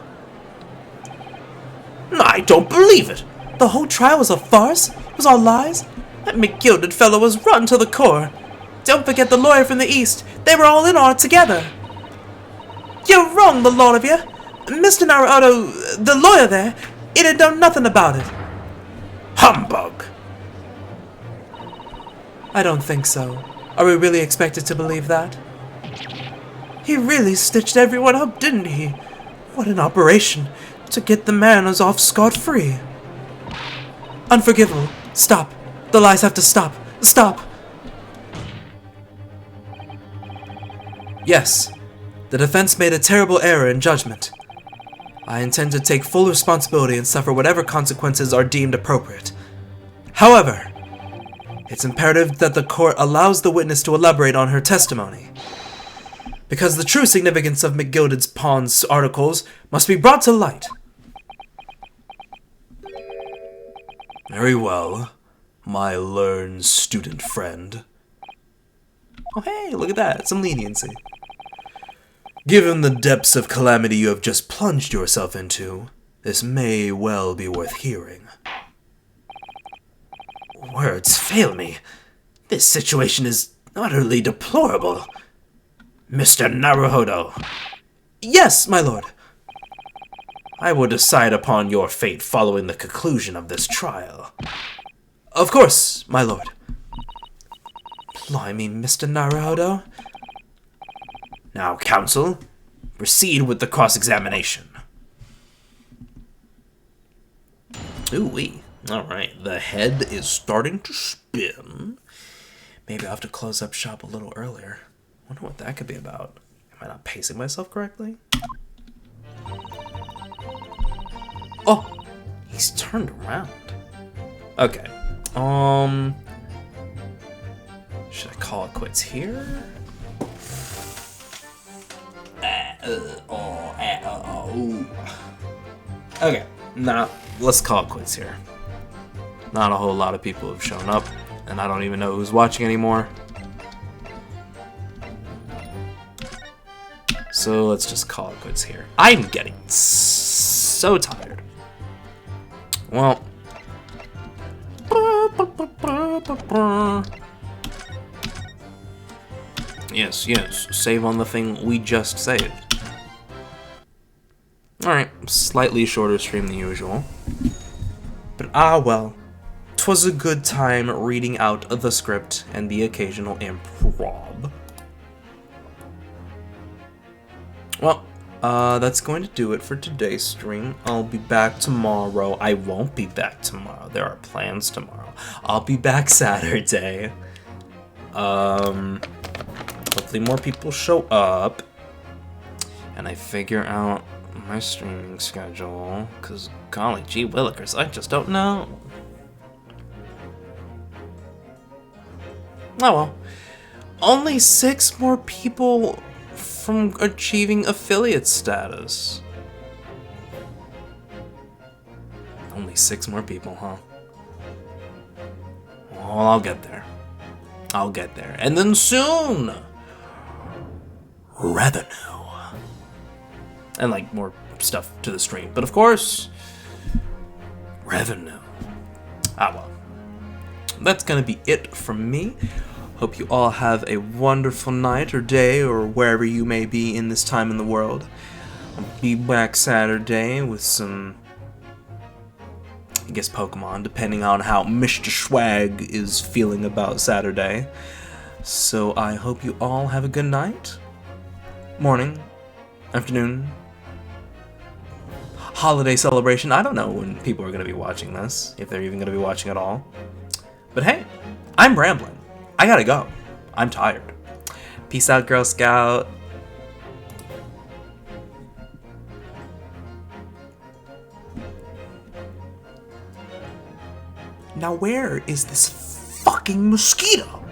I don't believe it. The whole trial was a farce? It was all lies? That McGilded fellow was rotten to the core. Don't forget the lawyer from the east. They were all in on it together. You're wrong, the lot of you. Mr. Naruto, the lawyer there, he didn't know nothing about it. Humbug! I don't think so. Are we really expected to believe that? He really stitched everyone up, didn't he? What an operation to get the man off scot-free. Unforgivable. Stop. The lies have to stop. Stop! Yes, the defense made a terrible error in judgment. I intend to take full responsibility and suffer whatever consequences are deemed appropriate. However, it's imperative that the court allows the witness to elaborate on her testimony, because the true significance of McGilded's Pond's articles must be brought to light. Very well, my learned student friend. Oh hey, look at that, some leniency. Given the depths of calamity you have just plunged yourself into, this may well be worth hearing. Words fail me. This situation is utterly deplorable. Mr. Naruhodo. Yes, my lord. I will decide upon your fate following the conclusion of this trial. Of course, my lord. Blimey, Mr. Naruhodo. Now, counsel, proceed with the cross-examination. Ooh-wee. Alright, the head is starting to spin. Maybe I'll have to close up shop a little earlier. Wonder what that could be about. Am I not pacing myself correctly? Oh! He's turned around. Okay. Should I call it quits here? Okay, nah, let's call it quits here. Not a whole lot of people have shown up, and I don't even know who's watching anymore. So let's just call it quits here. I'm getting so tired. Well. Yes, save on the thing we just saved. Alright, slightly shorter stream than usual. But well. 'Twas a good time reading out the script and the occasional improv. Well, that's going to do it for today's stream. I'll be back tomorrow. I won't be back tomorrow. There are plans tomorrow. I'll be back Saturday. Hopefully more people show up. And I figure out my streaming schedule. Because, golly gee willikers, I just don't know. Oh well. Only 6 more people from achieving affiliate status. Only 6 more people, huh? Well, I'll get there. I'll get there. And then soon, revenue. And like more stuff to the stream. But of course, revenue. Well. That's gonna be it from me. Hope you all have a wonderful night or day or wherever you may be in this time in the world. I'll be back Saturday with some, I guess, Pokemon, depending on how Mr. Swag is feeling about Saturday. So I hope you all have a good night, morning, afternoon, holiday celebration. I don't know when people are going to be watching this, if they're even going to be watching at all. But hey, I'm rambling. I gotta go. I'm tired. Peace out, Girl Scout. Now where is this fucking mosquito?